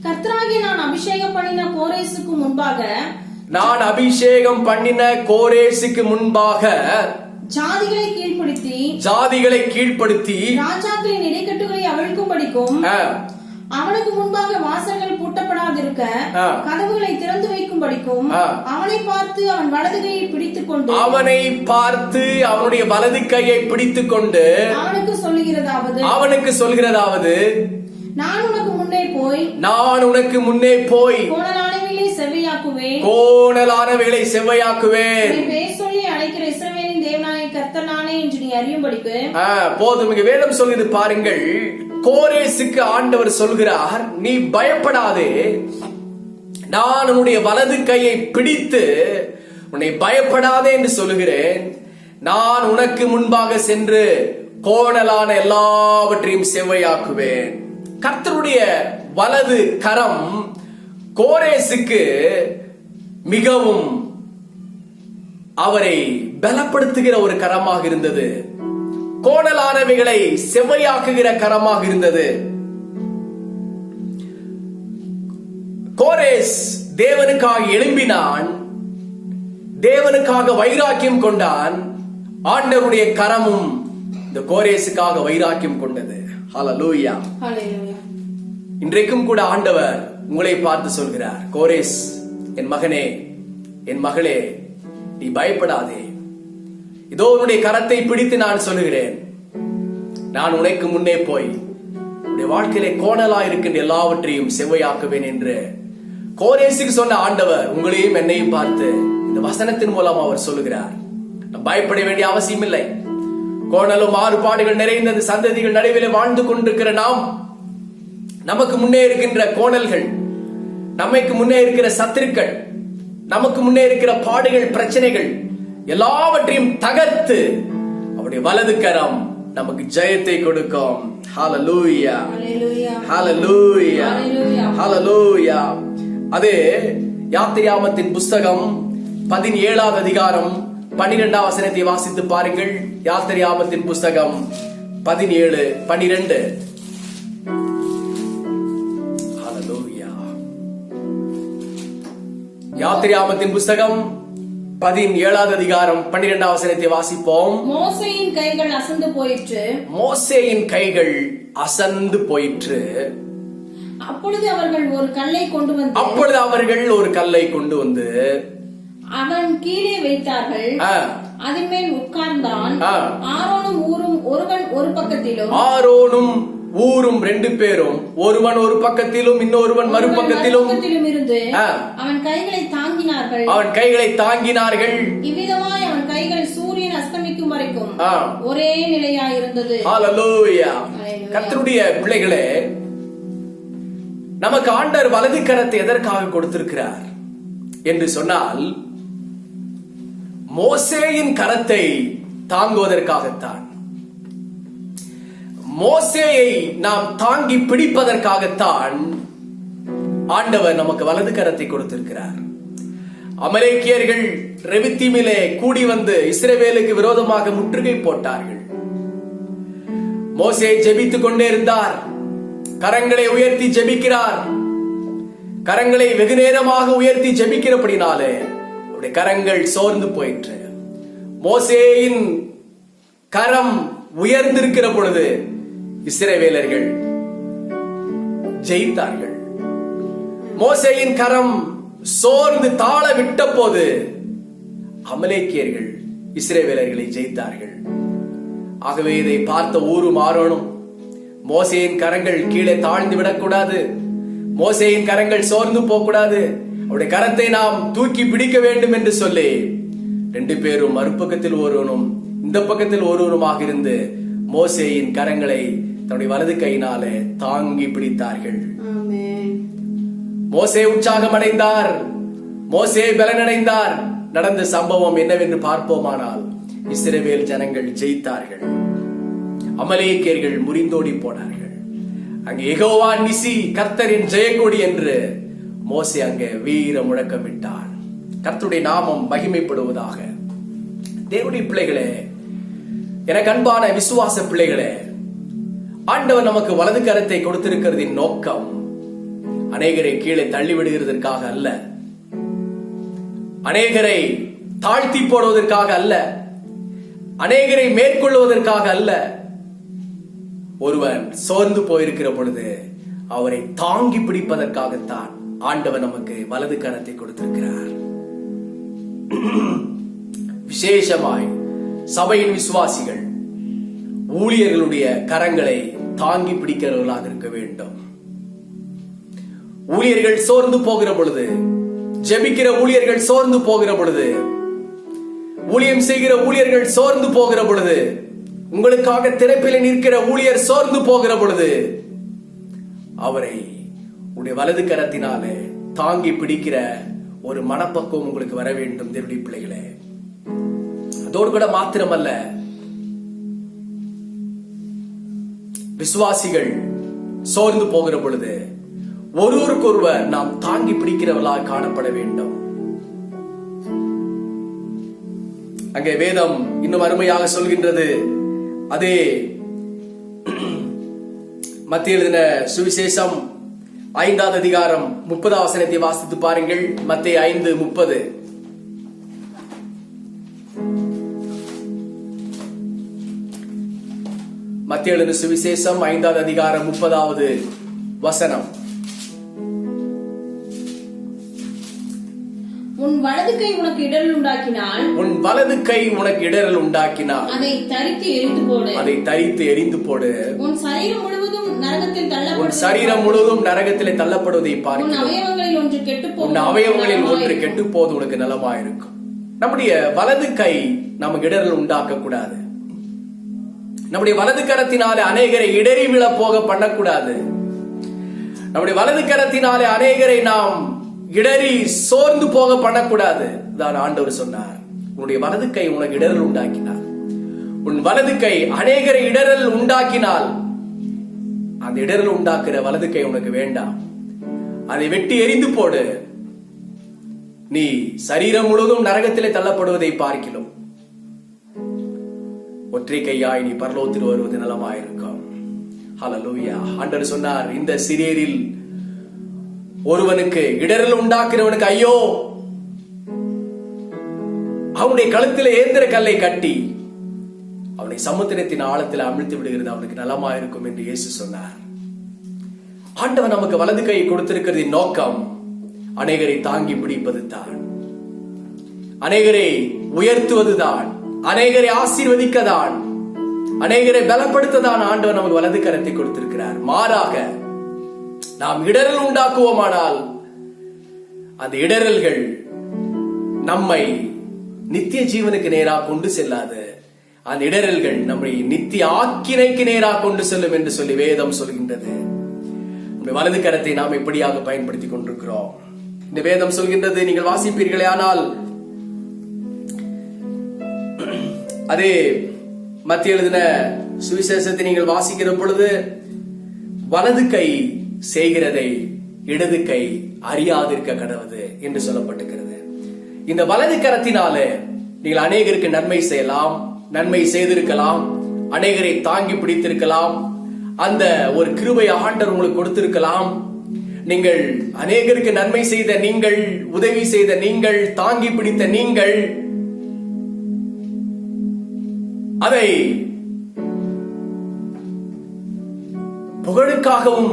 கர்த்தராகிய நான் அபிஷேகம் பண்ணின கோரேசுக்கு முன்பாக, நான் அபிஷேகம் பண்ணின கோரேசுக்கு முன்பாக ஜாதிகளை கீழ்ப்படுத்தி, ராஜாக்களின் இடைக்கட்டுகளை அவிழ்க்கும்படிக்கும், அவனுக்கு முன்பாக வாசல்கள் பூட்டப்படாதிருக்க கதவுகளை திறந்து வைக்கும்படிக்கும், அவனை பார்த்து அவன் வலது கையை பிடித்துக் கொண்டு, அவனுடைய வலது கையை பிடித்துக் கொண்டு அவனுக்கு சொல்கிறதாவது, நான் உனக்கு முன்னே போய் கோணலானவைகளை செவ்வையாக்குவேன். சொல்லி அழைக்கிற இஸ்ரவேலின் தேவனாகிய கர்த்தர் நானே என்று நீ அறியும்படிக்கு. போதும். இங்க வேதம் சொல்கிறது பாருங்கள். கோரேசுக்கு ஆண்டவர் சொல்கிறார், நீ பயப்படாதே, நான் உன்னுடைய வலது கையை பிடித்து உன்னை பயப்படாதே என்று சொல்லுகிறேன். நான் உனக்கு முன்பாக சென்று கோணலான எல்லாவற்றையும் செவ்வையாக்குவேன். கர்த்தருடைய வலது கரம் கோரேசுக்கு மிகவும் அவரை பலப்படுத்துகிற ஒரு கரமாக இருந்தது. கோணலானவைகளை செவ்வையாக்குகிற கரமாக இருந்தது. கோரேஸ் தேவனுக்காக எழும்பினான், தேவனுக்காக வைராக்கியம் கொண்டான். ஆண்டவருடைய கரமும் இந்த கோரேசுக்காக வைராக்கியம் கொண்டது. ஹல்லேலூயா. இன்றைக்கும் கூட ஆண்டவர் உங்களை பார்த்து சொல்கிறார், கோரேஸ், என் மகனே, என் மகளே, நீ பயப்படாதே. இதோ உன்னுடைய கரத்தை பிடித்து நான் சொல்லுகிறேன், நான் உனக்கு முன்னே போய் உன்னுடைய வாழ்க்கையிலே கோணலா இருக்கின்ற எல்லாவற்றையும் செவ்வையாக்குவேன் என்று கோரேசுக்கு சொன்ன ஆண்டவர் உங்களையும் என்னையும் பார்த்து இந்த வசனத்தின் மூலம் அவர் சொல்லுகிறார். பயப்பட வேண்டிய அவசியம் இல்லை. கோணலும் மாறுபாடுகள் நிறைந்த சந்ததிகள் நடுவில் வாழ்ந்து கொண்டிருக்கிற நாம், நமக்கு முன்னே இருக்கின்ற கோணல்கள், நமக்கு முன்னே இருக்கிற சத்துருக்கள், நமக்கு முன்னே இருக்கிற பாடுகள், பிரச்சனைகள் எல்லாவற்றையும் தகர்த்து அவருடைய வலது கரம் நமக்கு ஜெயத்தை கொடுக்கும். ஹல்லேலூயா, ஹல்லேலூயா, ஹல்லேலூயா. அதே யாத்திராகமத்தின் புஸ்தகம் 17வது அதிகாரம் 12வது வசனத்தை வாசித்து பாருங்கள். யாத்திராகமத்தின் புஸ்தகம் 17:12. யாத்திராகமத்தின் புஸ்தகம் 17வது அதிகாரம் 12வது வசனத்தை வாசிப்போம். மோசேயின் கைகள் அசந்து போயிற்று. மோசேயின் கைகள் அசந்து போயிற்று. அப்பொழுது அவர்கள் ஒரு கல்லை கொண்டு வந்து அவன் கீழே வைத்தார்கள். அதன் மேல் உட்கார்ந்தான். ஆரோனும் ஊரும் ஒருவன் ஒரு பக்கத்திலும், ஆரோனும் ஊரும் 2 பேரும் ஒருவன் ஒரு பக்கத்திலும் இன்னொருவன் மறுபக்கத்திலும் இருந்து அவன் கைகளை தாங்கினார்கள். இவ்விதமாய் அவன் கைகள் சூரியன் அஸ்தமிக்கும் வரைக்கும் ஒரே நிலையாய் இருந்தது. ஹல்லேலூயா. கர்த்தருடைய பிள்ளைகளே, நமக்கு ஆண்டவர் வலது கரத்தை எதற்காக கொடுத்திருக்கிறார் என்று சொன்னால், மோசேயின் கரத்தை தாங்குவதற்காகத்தான். மோசேயை நாம் தாங்கி பிடிப்பதற்காகத்தான் ஆண்டவர் நமக்கு வலது கரத்தை கொடுத்திருக்கிறார். அமலேக்கியர்கள் ரெவித்தீமிலே கூடி வந்து இஸ்ரவேலுக்கு விரோதமாக முற்றுகை போட்டார்கள். மோசே ஜெபித்துக் கொண்டே இருந்தார். கரங்களை உயர்த்தி ஜெபிக்கிறார். கரங்களை வெகு நேரமாக உயர்த்தி ஜெபிக்கிறபடினாலே அவருடைய கரங்கள் சோர்ந்து போயிற்று. மோசேயின் கரம் உயர்ந்திருக்கிற பொழுது இஸ்ரவேலர்கள் ஜெயித்தார்கள். மோசேயின் கரம் சோர்ந்து தாழ விட்ட போது அமலேக்கியர்கள் இஸ்ரவேலர்களை ஜெயித்தார்கள். ஆகவே இதை பார்த்த ஊரும் ஆரோனும் மோசேயின் கரங்கள் கீழே தாழ்ந்து விடக்கூடாது, மோசேயின் கரங்கள் சோர்ந்து போகக்கூடாது, அவருடைய கரத்தை நாம் தூக்கி பிடிக்க வேண்டும் என்று சொல்லி 2 பேரும் மறுபக்கத்தில் ஒருவனும் இந்த பக்கத்தில் ஒருவனுமாக இருந்து மோசேயின் கரங்களை தன்னுடைய வலது கையினாலே தாங்கி பிடித்தார்கள். மோசே உற்சாகம் அடைந்தார், மோசே பலனடைந்தார். நடந்த சம்பவம் என்னவென்று பார்ப்போமானால், இஸ்ரவேல் ஜனங்கள் ஜெயித்தார்கள், அமலேக்கியர்கள் முறிந்தோடி போனார்கள். அங்கே யெகோவா நிசி, கர்த்தரின் ஜெயக்கொடி என்று மோசே அங்கே வீர முழக்கமிட்டார். கர்த்தருடைய நாமம் மகிமைப்படுவதாக. தேவனுடைய பிள்ளைகளே, எனக்கு அன்பான விசுவாச பிள்ளைகளே, ஆண்டவர் நமக்கு வலது கரத்தை கொடுத்திருக்கிறதின் நோக்கம் அநேகரை கீழே தள்ளிவிடுகிறதற்காக அல்ல, அநேகரை தாழ்த்தி போடுவதற்காக அல்ல, அநேகரை மேற்கொள்வதற்காக அல்ல. ஒருவன் சோர்ந்து போயிருக்கிற பொழுது அவரை தாங்கி பிடிப்பதற்காகத்தான் ஆண்டவர் நமக்கு வலது கரத்தை கொடுத்திருக்கிறார். விசேஷமாய் சபையின் விசுவாசிகள் ஊழியர்களுடைய கரங்களை தாங்கி பிடிக்கிறவர்களாக இருக்க வேண்டும். ஊழியர்கள் சோர்ந்து போகிற பொழுது, ஜெபிக்கிற ஊழியர்கள் சோர்ந்து போகிற பொழுது, ஊழியம் செய்கிற ஊழியர்கள் சோர்ந்து போகிற பொழுது, உங்களுக்காக திரைப்பிலே நிற்கிற ஊழியர் சோர்ந்து போகிற பொழுது அவரை உடைய வலது கரத்தினாலே தாங்கி பிடிக்கிற ஒரு மனப்பக்குவம் உங்களுக்கு வர வேண்டும் தேவனுடைய பிள்ளைகளே. அதோடு கூட மாத்திரமல்ல, விசுவாசிகள் சோர்ந்து போகிற பொழுது ஒருவருக்கொருவர் நாம் தாங்கி பிடிக்கிறவர்களாக காணப்பட வேண்டும். அங்கே வேதம் இன்னும் அருமையாக சொல்கின்றது. அதே மத்திய எழுதின சுவிசேஷம் 5வது அதிகாரம் 30வது வசனத்தை வாசித்து பாருங்கள். மத்தேயு 5:30. மத்திய எழுதின சுவிசேஷம் 5வது அதிகாரம் 30வது வசனம். உன் வலது கை உனக்கு இடரல் உண்டாக்கினால், உன் வலது கை உனக்கு இடரல் உண்டாக்கினால் அதை தரித்து எரிந்து போடு. அதை தரித்து எரிந்து போடு. உன் சரீரம் முழுவதும் நரகத்தில் தள்ளப்படுவது, உன் சரீரம் முழுவதும் நரகத்திலே தள்ளப்படுவதை உன் பார்க்கிறோம். அவயவங்களில் ஒன்று கெட்டுப்போகும், உன் அவயவங்களில் ஒன்று கெட்டு போது உனக்கு நலமாயிருக்கும். நம்முடைய வலது கை நமக்கு இடரல் உண்டாக்க கூடாது. நம்முடைய வலது கரத்தினாலே அநேகரை இடறி விழ போக பண்ணக்கூடாது. நம்முடைய வலது கரத்தினாலே அநேகரை நாம் இடறி சோர்ந்து போக பண்ணக்கூடாது. தான் ஆண்டவர் சொன்னார், உன்னுடைய வலது கை உனக்கு இடரல் உண்டாக்கினார், உன் வலது கை அநேகரை இடரல் உண்டாக்கினால் அந்த இடரல் உண்டாக்குற வலது கை உனக்கு வேண்டாம். அதை வெட்டி எரிந்து போடு. நீ சரீரம் முழுவதும் நரகத்திலே தள்ளப்படுவதை பார்க்கிறோம். ஒற்றை கையாய் நீ பரலோகத்தில் வருவது நலமாயிருக்கும். ஹல்லேலூயா. ஆண்டவர் சொன்னார், இந்த சிறியரில் ஒருவனுக்கு இடரல் உண்டாக்குறவனுக்கு ஐயோ, அவனுடைய கழுத்தில் ஏந்திர கல்லை கட்டி அவனை சமுத்திரத்தின் ஆழத்தில் அமிழ்த்து விடுகிறது அவனுக்கு நலமாயிருக்கும் என்று இயேசு சொன்னார். ஆண்டவர் நமக்கு வலது கை கொடுத்திருக்கிறதின் நோக்கம் அநேகரை தாங்கி பிடிப்பது தான், அநேகரை உயர்த்துவது தான், அநேகரை ஆசீர்வதிக்க தான், அநேகரை பலப்படுத்ததான் ஆண்டவர் நமக்கு வலது கரத்தை கொடுத்திருக்கிறார். மாறாக நாம் இடரல் உண்டாக்குவோமானால் அந்த இடரல்கள் நம்மை நித்திய ஜீவனுக்கு நேராக கொண்டு செல்லாது. அந்த இடரல்கள் நம்மை நித்திய ஆக்கினைக்கு நேராக கொண்டு செல்லும் என்று சொல்லி வேதம் சொல்கின்றது. வலது கரத்தை நாம் எப்படியாக பயன்படுத்திக் கொண்டிருக்கிறோம்? இந்த வேதம் சொல்கின்றது, நீங்கள் வாசிப்பீர்களே ஆனால் அதே மத்திய எழுதின சுவிசேஷத்தை நீங்கள் வாசிக்கிற பொழுது வலது கை செய்கிறதை இடது கை அறியாதிருக்க கடவுது என்று சொல்லப்பட்டிருக்கிறது. இந்த வலது கரத்தினாலே நீங்கள் அநேகருக்கு நன்மை செய்யலாம், நன்மை செய்திருக்கலாம், அநேகரை தாங்கி பிடித்திருக்கலாம், அந்த ஒரு கிருபை ஆண்டவர் உங்களுக்கு கொடுத்திருக்கலாம். நீங்கள் அநேகருக்கு நன்மை செய்த நீங்கள், உதவி செய்த நீங்கள், தாங்கி பிடித்த நீங்கள் அதை புகழுக்காகவும்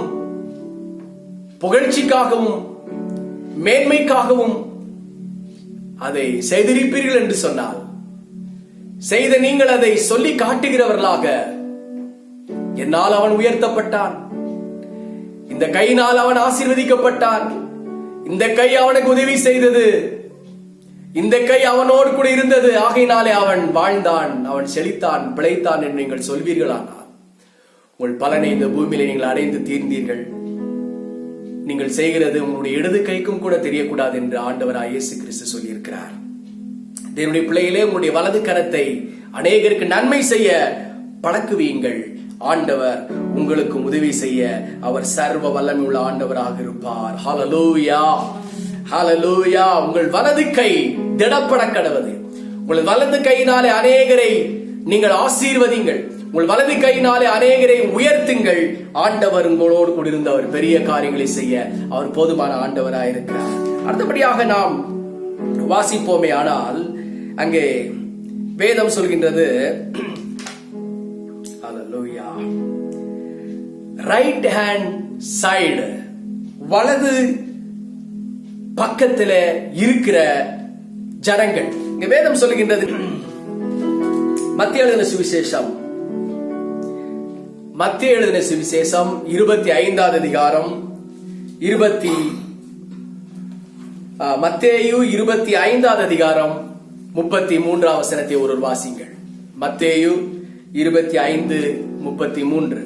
புகழ்ச்சிக்காகவும் மேன்மைக்காகவும் அதை செய்திருப்பீர்கள் என்று சொன்னால் செய்த நீங்கள் அதை சொல்லி காட்டுகிறவர்களாக, என்னால் அவன் உயர்த்தப்பட்டான், இந்த கையினால் அவன் ஆசீர்வதிக்கப்பட்டான், இந்த கை அவனுக்கு உதவி செய்தது, இந்த கை அவனோடு கூட இருந்தது, ஆகையினாலே அவன் வாழ்ந்தான், அவன் செழித்தான், பிழைத்தான் என்று நீங்கள் சொல்வீர்களானால் உங்கள் பலனை இந்த பூமியில நீங்கள் அடைந்து தீர்ந்தீர்கள். நீங்கள் செய்கிறது உங்களுடைய இடது கைக்கும் கூட தெரியக்கூடாது என்று ஆண்டவராய் இயேசு கிறிஸ்து சொல்லியிருக்கிறார். தேவனுடைய பிள்ளைகளே, உங்களுடைய வலது கரத்தை அநேகருக்கு நன்மை செய்ய பழக்குவீங்கள். ஆண்டவர் உங்களுக்கு உதவி செய்ய அவர் சர்வ வல்லமை உள்ள ஆண்டவராக இருப்பார். ஹல்லேலூயா, ஹல்லேலூயா. உங்கள் வலது கை திடப்பட கடவது. உங்கள் வலது கையினாலே அநேகரை நீங்கள் ஆசீர்வதிங்கள். உங்கள் வலது கையினாலே அநேகரை உயர்த்துங்கள். ஆண்டவர் உங்களோடு கூட இருந்து அவர் பெரிய காரியங்களை செய்ய அவர் போதுமான ஆண்டவராயிருக்கிறார். அடுத்தபடியாக நாம் வாசிப்போமே ஆனால் அங்கே வேதம் சொல்கின்றது, ஹல்லேலூயா, ரைட் ஹேண்ட் சைடு, வலது பக்கத்துல இருக்கிற ஜனங்கள். இங்க வேதம் சொல்கின்றது, மத்திய எழுதின சுவிசேஷம் 25வது அதிகாரம் மத்தேயு 25வது அதிகாரம் 33 வசனத்தை ஒருவர் வாசிங்கள். மத்தேயு 25:33.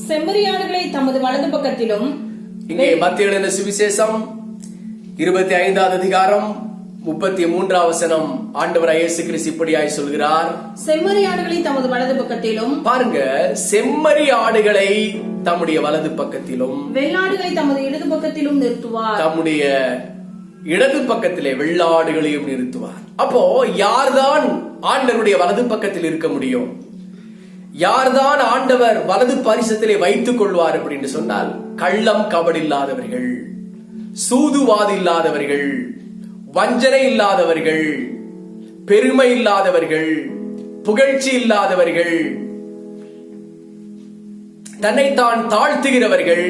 செம்மறியாடுகளை தமது வலது பக்கத்திலும். இங்கே மத்திய எழுதின சுவிசேஷம் 25வது அதிகாரம் 33 வசனம் ஆண்டவராய் இயேசு கிறிஸ்து இப்படியாய் சொல்கிறார், செம்மறியாடுகளை தமது வலது பக்கத்திலும். பாருங்க, செம்மறி ஆடுகளை தம்முடைய வலது பக்கத்திலும், வெள்ளாடுகளை தமது இடது பக்கத்திலும் நிறுத்துவார். தம்முடைய இடது பக்கத்திலே வெள்ளாடுகளையும் நிறுத்துவார். அப்போ யார்தான் ஆண்டவருடைய வலது பக்கத்தில் இருக்க முடியும்? யார்தான் ஆண்டவர் வலது பரிசத்திலே வைத்துக் கொள்வார் அப்படின்னு சொன்னால், கள்ளம் கபடு இல்லாதவர்கள், சூதுவாது இல்லாதவர்கள், வஞ்சனை இல்லாதவர்கள், பெருமை இல்லாதவர்கள், புகழ்ச்சி இல்லாதவர்கள், தன்னைத்தான் தாழ்த்துகிறவர்கள்,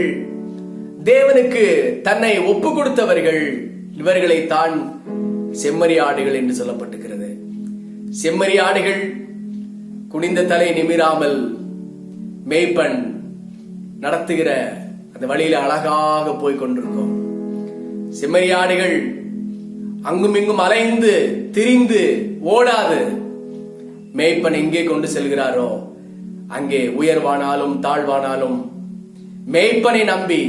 தேவனுக்கு தன்னை ஒப்பு கொடுத்தவர்கள், இவர்களைத்தான் செம்மறியாடுகள் என்று சொல்லப்பட்டிருக்கிறது. செம்மறியாடுகள் குனிந்த தலை நிமிராமல் மேய்ப்பன் நடத்துகிற அந்த வழியில அழகாக போய் கொண்டிருக்கும். செம்மறியாடுகள் அங்கும் இங்கும் அலைந்து திரிந்து ஓடாது. மேய்ப்பன் எங்கே கொண்டு செல்கிறாரோ அங்கே உயர்வானாலும் தாழ்வானாலும் மேய்ப்பனை நம்பி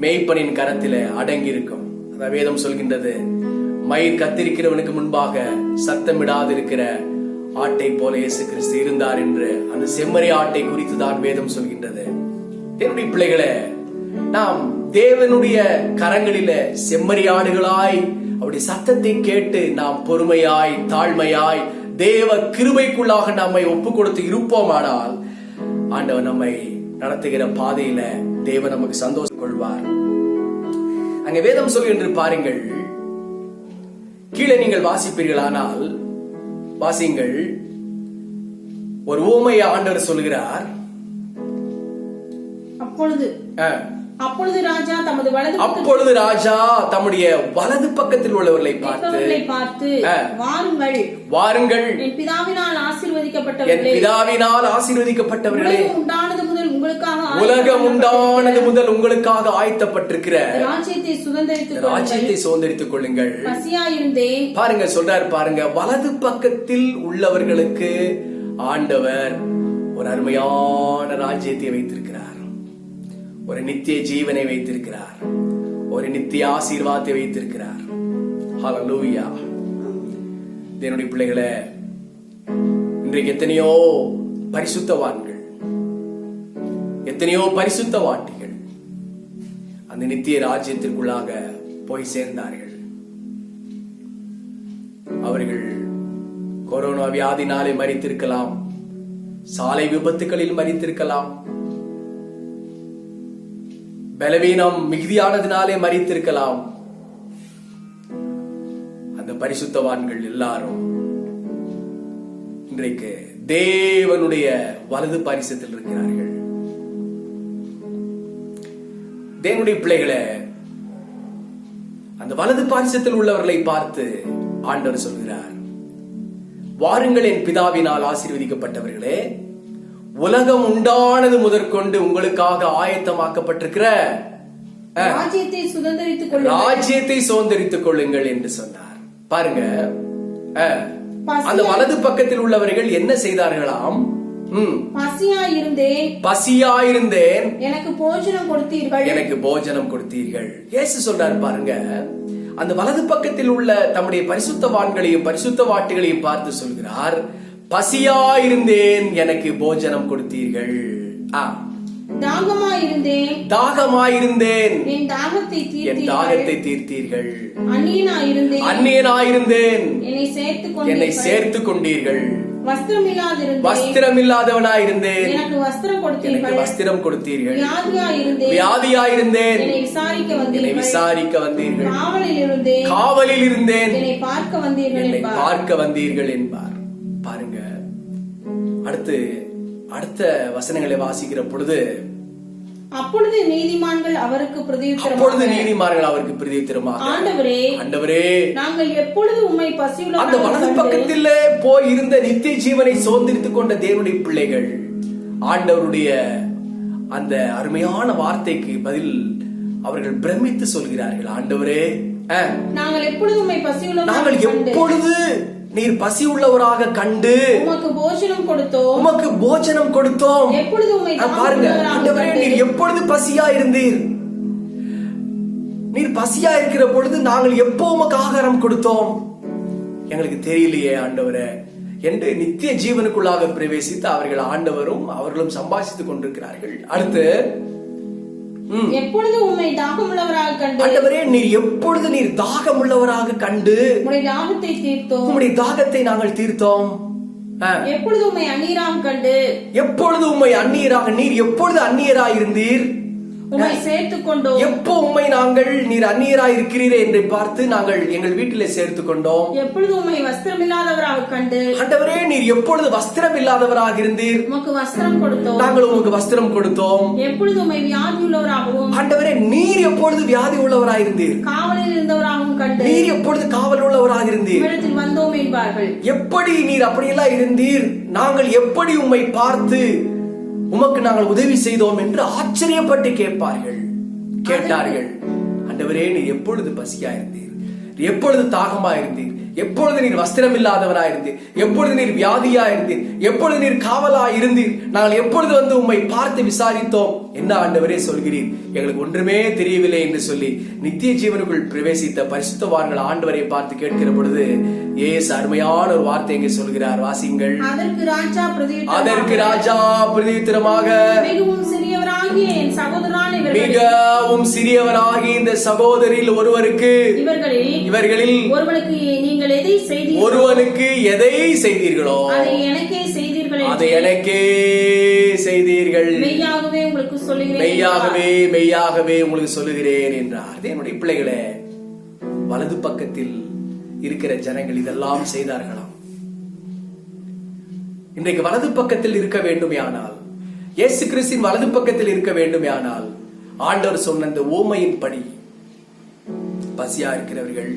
மேய்ப்பனின் கரத்தில அடங்கி இருக்கும். அதான் வேதம் சொல்கின்றது, மயிர் கத்திருக்கிறவனுக்கு முன்பாக சத்தமிடாது இருக்கிற ஆட்டை போல இயேசு கிறிஸ்து இருந்தார் என்று அந்த செம்மறி ஆட்டை குறித்து தான் வேதம் சொல்கின்றது. என்னுடைய பிள்ளைகளே, நாம் தேவனுடைய கரங்களில செம்மறி ஆடுகளாய் அவருடைய சத்தத்தை கேட்டு நாம் பொறுமையாய் தாழ்மையாய் தேவ கிருபைக்குள்ளாக நம்மை ஒப்பு கொடுத்து இருப்போமானால் ஆண்டவர் நம்மை நடத்துகிற பாதையில தேவன் நமக்கு சந்தோஷம் கொள்வார். அங்க வேதம் சொல்கின்ற பாருங்கள், கீழே நீங்கள் வாசிப்பீர்களானால் வாசிங்கள். ஒரு ஊமையை ஆண்டவர் சொல்கிறார், அப்பொழுது ராஜா தமது வலது பக்கத்தில் உள்ளவர்களை பார்த்து, வாருங்கள் என் பிதாவினால் ஆசீர்வதிக்கப்பட்டவர்களே, உலகம் உண்டானது முதல் உங்களுக்காக ஆயத்தப்பட்டிருக்கிற ராஜ்யத்தை சுதந்தரித்துக் கொள்ளுங்கள். பசியாயிருந்தேன். பாருங்க சொல்றாரு, பாருங்க, வலது பக்கத்தில் உள்ளவர்களுக்கு ஆண்டவர் ஒரு அருமையான ராஜ்யத்தை வைத்திருக்கிறார், ஒரு நித்திய ஜீவனை வைத்திருக்கிறார், ஒரு நித்திய ஆசீர்வாதத்தை வைத்திருக்கிறார். ஹல்லேலூயா. தேவனுடைய பிள்ளைகளே, இன்றைக்கு எத்தனையோ பரிசுத்தவான்கள், எத்தனையோ பரிசுத்தவாட்டிகள் அந்த நித்திய ராஜ்யத்திற்குள்ளாக போய் சேர்ந்தார்கள். அவர்கள் கொரோனா வியாதினாலே மரித்திருக்கலாம், சாலை விபத்துகளில் மரித்திருக்கலாம், பலவீனம் மிகுதியானதினாலே மரித்திருக்கலாம். அந்த பரிசுத்தவான்கள் எல்லாரும் இன்றைக்கு தேவனுடைய வலது பரிசத்தில் இருக்கிறார்கள். தேவனுடைய பிள்ளைகளே, அந்த வலது பார்சத்தில் உள்ளவர்களை பார்த்து ஆண்டவர் சொல்கிறார், வாருங்கள் என் பிதாவினால் ஆசீர்வதிக்கப்பட்டவர்களே, உலகம் உண்டானது முதற்கொண்டு உங்களுக்காக ஆயத்தமாக்கப்பட்டிருக்கிற ராஜ்யத்தை சுதந்தரித்துக் கொள்ளுங்கள். ராஜ்யத்தை சுதந்தரித்துக் கொள்ளுங்கள் என்று சொன்னார். பாருங்க, அந்த வலது பக்கத்தில் உள்ளவர்கள் என்ன செய்தார்களாம்? பசியாயிருந்தேன், எனக்கு போஜனம் கொடுத்தீர்கள். எனக்கு போஜனம் கொடுத்தீர்கள். இயேசு சொல்றாரு பாருங்க, அந்த வலது பக்கத்தில் உள்ள தம்முடைய பரிசுத்தவான்களையும் பரிசுத்தவாட்டிகளையும் பார்த்து சொல்கிறார், பசியாயிருந்தேன், எனக்கு போஜனம் கொடுத்தீர்கள். தாகமாயிருந்தேன், என் தாகத்தை தீர்த்தீர்கள். அந்நியனாயிருந்தேன், என்னை சேர்த்துக் கொண்டீர்கள். வஸ்திரமில்லாதவனாயிருந்தேன், எனக்கு வஸ்திரம் கொடுத்தீர்கள். வியாதியாயிருந்தேன், என்னை விசாரிக்க வந்தீர்கள். காவலில் இருந்தேன், என்னை பார்க்க வந்தீர்கள் என்பார். பாருங்க, அடுத்த வசனங்களை வாசிக்கிற பொழுது, அப்பொழுது நீதிமான்கள் அவருக்கு பிரதியுத்தரமாக, ஆண்டவரே, நாங்கள் எப்பொழுது உம்மை பசியுள்ள அந்த வலது பக்கத்தில் போய் இருந்த நித்திய ஜீவனை சுதந்திரித்துக் கொண்ட தேவனுடைய பிள்ளைகள் ஆண்டவருடைய அந்த அருமையான வார்த்தைக்கு பதில் அவர்கள் பிரமித்து சொல்கிறார்கள், ஆண்டவரே, நாங்கள் எப்பொழுது உம்மை பசியுள்ள நீர் பசி உள்ளவராக கண்டு உமக்கு போஜனம் கொடுத்தோம். பாருங்க, ஆண்டவரே, நீர் எப்பொழுது பசியா இருந்தீர்? நீர் பசியா இருக்கிற பொழுது நாங்கள் எப்போ உமக்கு ஆகாரம் கொடுத்தோம்? எங்களுக்கு தெரியலையே ஆண்டவரே என்று நித்திய ஜீவனுக்குள்ளாக பிரவேசித்து அவர்கள் ஆண்டவரும் அவர்களும் சம்பாஷித்துக் கொண்டிருக்கிறார்கள். அடுத்து, எப்பொழுது உம்மை தாகமுள்ளவராக கண்டு, ஆண்டவரே, நீர் தாகமுள்ளவராக கண்டு உம்முடைய தாகத்தை நாங்கள் தீர்த்தோம். எப்பொழுது உம்மை அந்நியராக கண்டு, நீர் எப்பொழுது அந்நியராயிருந்தீர்? உம்மை சேர்த்துக் கொண்டோம். எப்போ நீர் அந்நியராய் இருக்கிறீரே என்று பார்த்து நாங்கள் எங்கள் வீட்டிலே சேர்த்துக் கொண்டோம். எப்பொழுது உம்மை வஸ்திரமில்லாதவராக கண்டு, ஆண்டவரே, நீர் எப்பொழுது வஸ்திரம் இல்லாதவராக இருந்தீர்? உமக்கு வஸ்திரம் கொடுத்தோம். நாங்கள் உமக்கு வஸ்திரம் கொடுத்தோம். எப்பொழுது உம்மை வியாதி உள்ளவராகவும், ஆண்டவரே, நீர் எப்பொழுது வியாதி உள்ளவராக இருந்தீர்? காவலில் இருந்தவராகவும் கண்டு, நீர் எப்பொழுது காவல் உள்ளவராக இருந்தீர்? இடத்தில் வந்தோம் என்பார்கள். எப்படி நீர் அப்படியெல்லாம் இருந்தீர்? நாங்கள் எப்படி உம்மை பார்த்து உமக்கு நாங்கள் உதவி செய்தோம் என்று ஆச்சரியப்பட்டு கேட்டார்கள். ஆண்டவரே, நீர் எப்பொழுது பசியா இருந்தீர்? எப்பொழுது தாகமா இருந்தீர்? எப்பொழுது நீர் வஸ்திரம் இல்லாதவராய் இருந்தீர்? எப்பொழுது நீர் வியாதியா இருந்தீர்? எப்பொழுது நீர் காவலா இருந்தீர்? நாங்கள் எப்பொழுது வந்து உம்மை பார்த்து விசாரித்தோம்? என்ன ஆண்டவரே சொல்கிறீர்? எங்களுக்கு ஒன்றுமே தெரியவில்லை என்று சொல்லி நித்திய ஜீவனுக்குள் பிரவேசித்த பரிசுத்தவான்கள் ஆண்டவரை பார்த்து கேட்கிற பொழுது இயேசு அருமையான ஒரு வார்த்தை இங்கே சொல்கிறார். வாசிங்கள். அதற்கு ராஜா பிரதியுத்தரமாக, மிகவும் சிறியவராகிய இந்த சகோதரில் ஒருவருக்கு, இவர்களில் ஒருவனுக்கு எதை செய்தீர்களோ அதை எனக்கே செய்தீர்கள். மெய்யாகவே உங்களுக்கு சொல்லுகிறேன் என்றார். என்னுடைய பிள்ளைகளே, வலது பக்கத்தில் இருக்கிற ஜனங்கள் இதெல்லாம் செய்தார்களாம். இன்றைக்கு வலது பக்கத்தில் இருக்க வேண்டுமானால், இயேசு கிறிஸ்துவின் வலது பக்கத்தில் இருக்க வேண்டுமானால், ஆண்டவர் சொன்ன இந்த ஓமையின் படி பசியா இருக்கிறவர்கள்,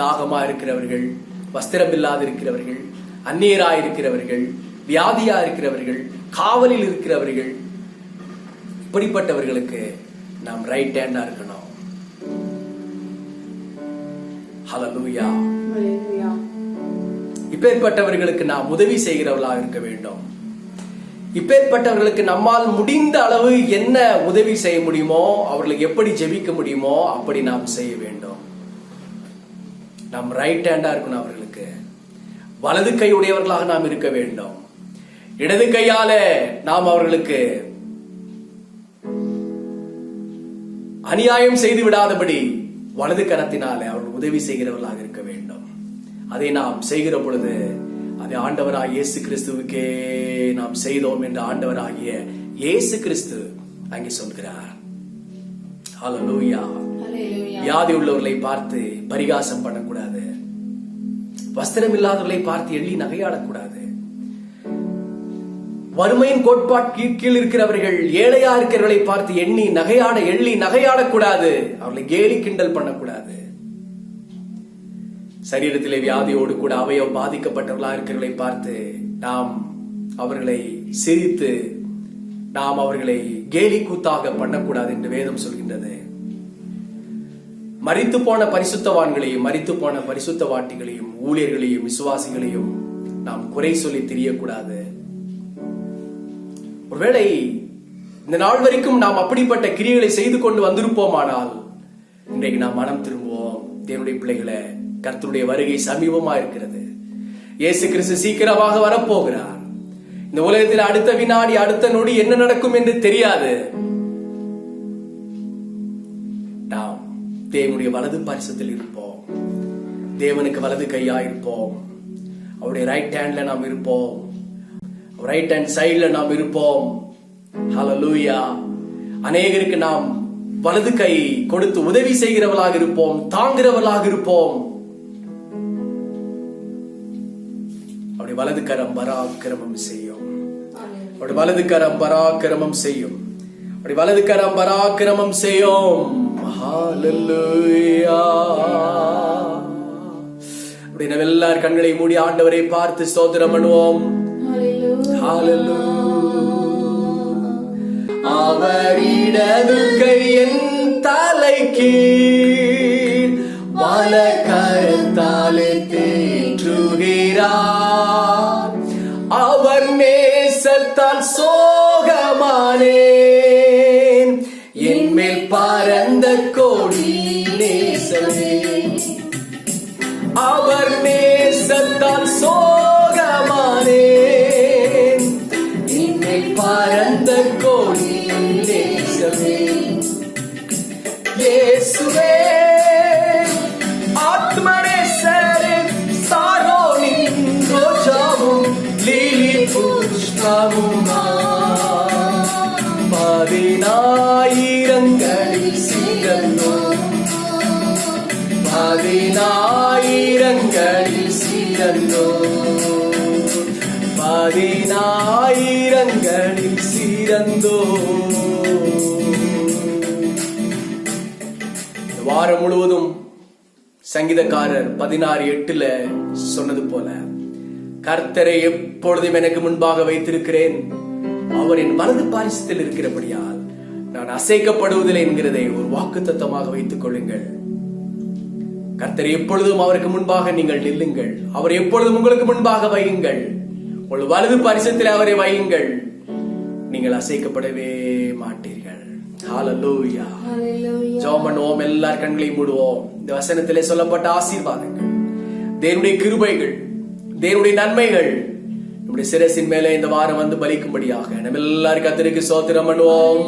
தாகமா இருக்கிறவர்கள், வஸ்திரம் இல்லாத இருக்கிறவர்கள், அந்நியரா இருக்கிறவர்கள், வியாதியா இருக்கிறவர்கள், காவலில் இருக்கிறவர்கள், இப்படிப்பட்டவர்களுக்கு நாம் ரைட் ஹேண்டா இருக்கணும். ஹல்லேலூயா. இப்பேற்பட்டவர்களுக்கு நாம் உதவி செய்கிறவர்களாக இருக்க வேண்டும். இப்பேற்பட்டவர்களுக்கு நம்மால் முடிந்த அளவு என்ன உதவி செய்ய முடியுமோ, அவர்களுக்கு எப்படி ஜெபிக்க முடியுமோ அப்படி நாம் செய்ய வேண்டும். நாம் ரைட் ஹேண்டா இருக்கணும். அவர்களுக்கு வலது கை உடையவர்களாக நாம் இருக்க வேண்டும். இடது கையால நாம் அவர்களுக்கு அநியாயம் செய்து விடாதபடி வலது கரத்தினாலே அவர்கள் உதவி செய்கிறவர்களாக இருக்க வேண்டும். அதை நாம் செய்கிற பொழுது அதை ஆண்டவராகிய இயேசு கிறிஸ்துவுக்கே நாம் செய்தோம் என்று ஆண்டவராகிய இயேசு கிறிஸ்து அங்கே சொல்கிறார். ஹல்லேலூயா. வியாதி உள்ளவர்களை பார்த்து பரிகாசம் பண்ணக்கூடாது. வஸ்திரம் இல்லாதவர்களை பார்த்து எள்ளி நகையாடக்கூடாது. வறுமையின் கோட்பாட்டு கீழ் இருக்கிறவர்கள், ஏழையா இருக்கிறவர்களை பார்த்து எள்ளி நகையாடக்கூடாது. அவர்களை கேலி கிண்டல் பண்ணக்கூடாது. சரீரத்திலே வியாதியோடு கூட அவயவம் பாதிக்கப்பட்டவர்களா இருக்கிறவர்களை பார்த்து நாம் அவர்களை சிரித்து நாம் அவர்களை கேலி கூத்தாக பண்ணக்கூடாது என்று வேதம் சொல்கின்றது. மரித்து போன பரிசுத்தவான்களையும் மரித்து போன பரிசுத்தவாட்டிகளையும் ஊழியர்களையும் விசுவாசிகளையும் நாம் குறை சொல்லி தெரியக்கூடாது. ஒருவேளை இந்த நாள் வரைக்கும் நாம் அப்படிப்பட்ட கிரியைகளை செய்து கொண்டு வந்திருப்போமானால் இன்றைக்கு நாம் மனம் திரும்புவோம். தேவனுடைய பிள்ளைகளை, கர்த்தருடைய வருகை சமீபமா இருக்கிறது. இயேசு கிறிஸ்து சீக்கிரமாக வரப்போகிறார். இந்த உலகத்தில் அடுத்த வினாடி அடுத்த நொடி என்ன நடக்கும் என்று தெரியாது. நாம் தேவனுடைய வலது பாரிசத்தில் இருப்போம். தேவனுக்கு வலது கையா இருப்போம். அவருடைய ரைட் ஹேண்ட்ல நாம் இருப்போம். ரைட் ஹேண்ட் சைட்ல நாம் இருப்போம். ஹல்லேலூயா. அநேகருக்கு நாம் வலது கை கொடுத்து உதவி செய்கிறவர்களாக இருப்போம், தாங்குகிறவர்களாக இருப்போம். அவருடைய வலது கரம் பராக்கிரமம் செய்யும். அவருடைய வலது கரம் பராக்கிரமம் செய்யும். அவருடைய வலது கரம் பராக்கிரமம் செய்யும். ஹல்லேலூயா. அப்படி நம்ம எல்லாரும் கண்களை மூடி ஆண்டவரை பார்த்து ஸ்தோத்திரம் பண்ணுவோம். ஹல்லேலூயா. அவர் இடது கை என் தலைக்கு வலக்கரத்தாலே தேற்றுகிறார். அவர் நேசத்தால் சோகமானேன். என் மேல் பரந்த கோடி நேசமே. அவர் நேசத்தால் சோகமானேன். என் மேல் பரந்த கோடி நேசமே. இயேசுவே ஆத்மநேசரே, சாரோனின் ரோஜாவும் லீலி புஷ்பமுமா. பதினாயிரங்களில் சிறந்தோ, பதினாயிரங்களில் சிறந்தோ, பதினாயிரங்களில் சிறந்தோ. வாரம் முழுவதும் சங்கீதக்காரர் 16:8 சொன்னது போல, கர்த்தரை எப்பொழுதும் எனக்கு முன்பாக வைத்திருக்கிறேன், அவர் என் வலது பாரிசத்தில் இருக்கிறபடியால் நான் அசைக்கப்படுவதில்லை என்கிறதை ஒரு வாக்குத்தத்தமாக வைத்துக் கொள்ளுங்கள். கர்த்தரை எப்பொழுதும் அவருக்கு முன்பாக நீங்கள் நில்லுங்கள். அவர் எப்பொழுதும் உங்களுக்கு முன்பாக வையுங்கள். உங்கள் வலது பாரிசத்தில் அவரை வையுங்கள். நீங்கள் அசைக்கப்படவே மாட்டீர்கள். ஹல்லேலூயா. ஜெபம் பண்ணுவோம். எல்லார் கண்களையும் மூடுவோம். இந்த வசனத்திலே சொல்லப்பட்ட ஆசீர்வாதங்கள், தேவனுடைய கிருபைகள், தேவனுடைய நன்மைகள் நம்முடைய சிரசின் மேலே இந்த வாரம் வந்து பலிக்கும்படியாக நம்ம எல்லாரும் கர்த்தருக்கு ஸ்தோத்திரம் பண்ணுவோம்.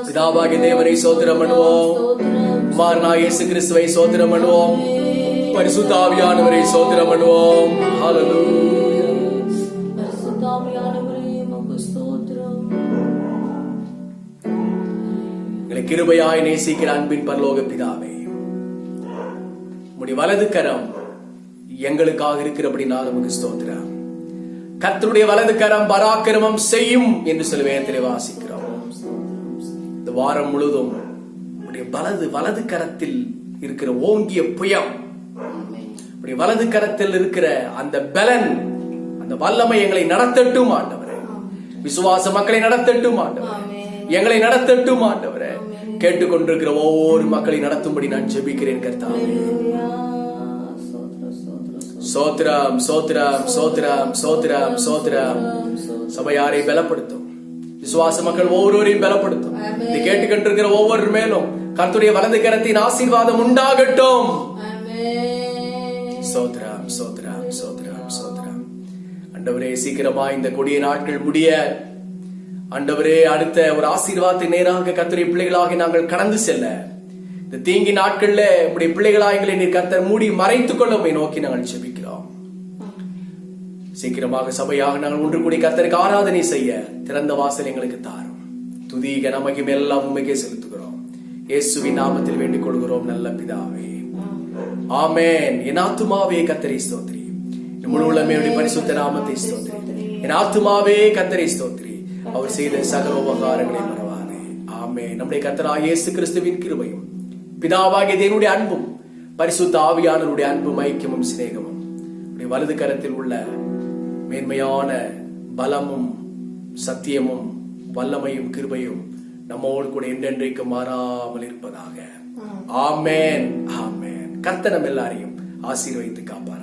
பிதாவாகிய தேவனை ஸ்தோத்திரம் பண்ணுவோம். குமாரனாகிய இயேசு கிறிஸ்துவை ஸ்தோத்திரம் பண்ணுவோம். பரிசுத்த ஆவியானவரை ஸ்தோத்திரம் பண்ணுவோம். ஹல்லேலூயா. பரிசுத்த ஆவியானவரே உமக்கு ஸ்தோத்திரம். எங்களை கிருபையாய் நேசிக்கிற அன்பின் பரலோக பிதாவே, உம்முடைய வலது கரம் எங்களுக்காக இருக்கிறபடினால் உமக்கு ஸ்தோத்திரம். கர்த்தருடைய வலது கரம் பராக்கிரமம் செய்யும் என்று சில வேதத்திலே வாசிக்கிறோம். இந்த வாரம் முழுவதும் வலது கரத்தில் இருக்கிற ஓங்கிய புயம், வலது கரத்தில் இருக்கிற அந்த பலன், அந்த வல்லமை எங்களை நடத்தட்டும் ஆண்டவரே. விசுவாச மக்களை நடத்தட்டும் ஆண்டவரே. எங்களை நடத்தட்டும் ஆண்டவரே. கேட்டுக்கொண்டிருக்கிற ஒவ்வொரு மக்களை நடத்தும்படி நான் ஜெபிக்கிறேன் கர்த்தாவே. சோத்ரம் சோத்ரம் சோத்ரம் சோத்ரம் சோத்ரம். சபையாரை பலப்படுத்தும். விசுவாச மக்கள் ஒவ்வொருவரையும் பலப்படுத்தும். இதை கேட்டுக்கொண்டிருக்கிற ஒவ்வொரு மேலும் கர்த்தருடைய வலது கரத்தின் ஆசீர்வாதம் உண்டாகட்டும். சோத்ரம் சோத்ரம் சோத்ரம் சோத்ரம். ஆண்டவரே, சீக்கிரமா இந்த கொடிய நாட்கள் முடிய ஆண்டவரே, அடுத்த ஒரு ஆசீர்வாதத்தை நேராக கர்த்தருடைய பிள்ளைகளாக நாங்கள் கடந்து செல்ல, இந்த தீங்கி நாட்கள்ல உடைய பிள்ளைகளாக எங்களை நீர் கர்த்தர் மூடி மறைத்துக் கொள்ள நோக்கி நாங்கள் ஜெபிக்கிறோம். சீக்கிரமாக சபையாக நாங்கள் ஒன்று கூடி கர்த்தருக்கு ஆராதனை செய்ய திறந்த வாசல் எங்களுக்கு தாரும். துதி கனமகிமை எல்லாம் உண்மைக்கே செலுத்துகிறோம். இயேசுவின் நாமத்தில் வேண்டிக் கொள்கிறோம் நல்ல பிதாவே, ஆமென். என் ஆத்துமாவே கர்த்தரை ஸ்தோத்திரி, முழு உள்ளமையுடைய பரிசுத்த நாமத்தை ஸ்தோத்திரி. என் ஆத்துமாவே கர்த்தரை ஸ்தோத்திரி, அவர் செய்த சகல உபகாரங்களை மறவாதே. ஆமென். நம்முடைய கர்த்தராகிய இயேசு கிறிஸ்துவின் கிருபையும் பிதாவாகிய தேவனுடைய அன்பும் பரிசுத்த ஆவியானவருடைய அன்பும் ஐக்கியமும் சிநேகமும் உடைய வலது கரத்தில் உள்ள மேன்மையான பலமும் சத்தியமும் வல்லமையும் கிருபையும் நம்மோடு கூட என்றென்றைக்கு மாறாமல் இருப்பதாக. ஆமென். ஆமென். கர்த்தர் நம்ம எல்லாரையும் ஆசீர்வதித்து காப்பார்.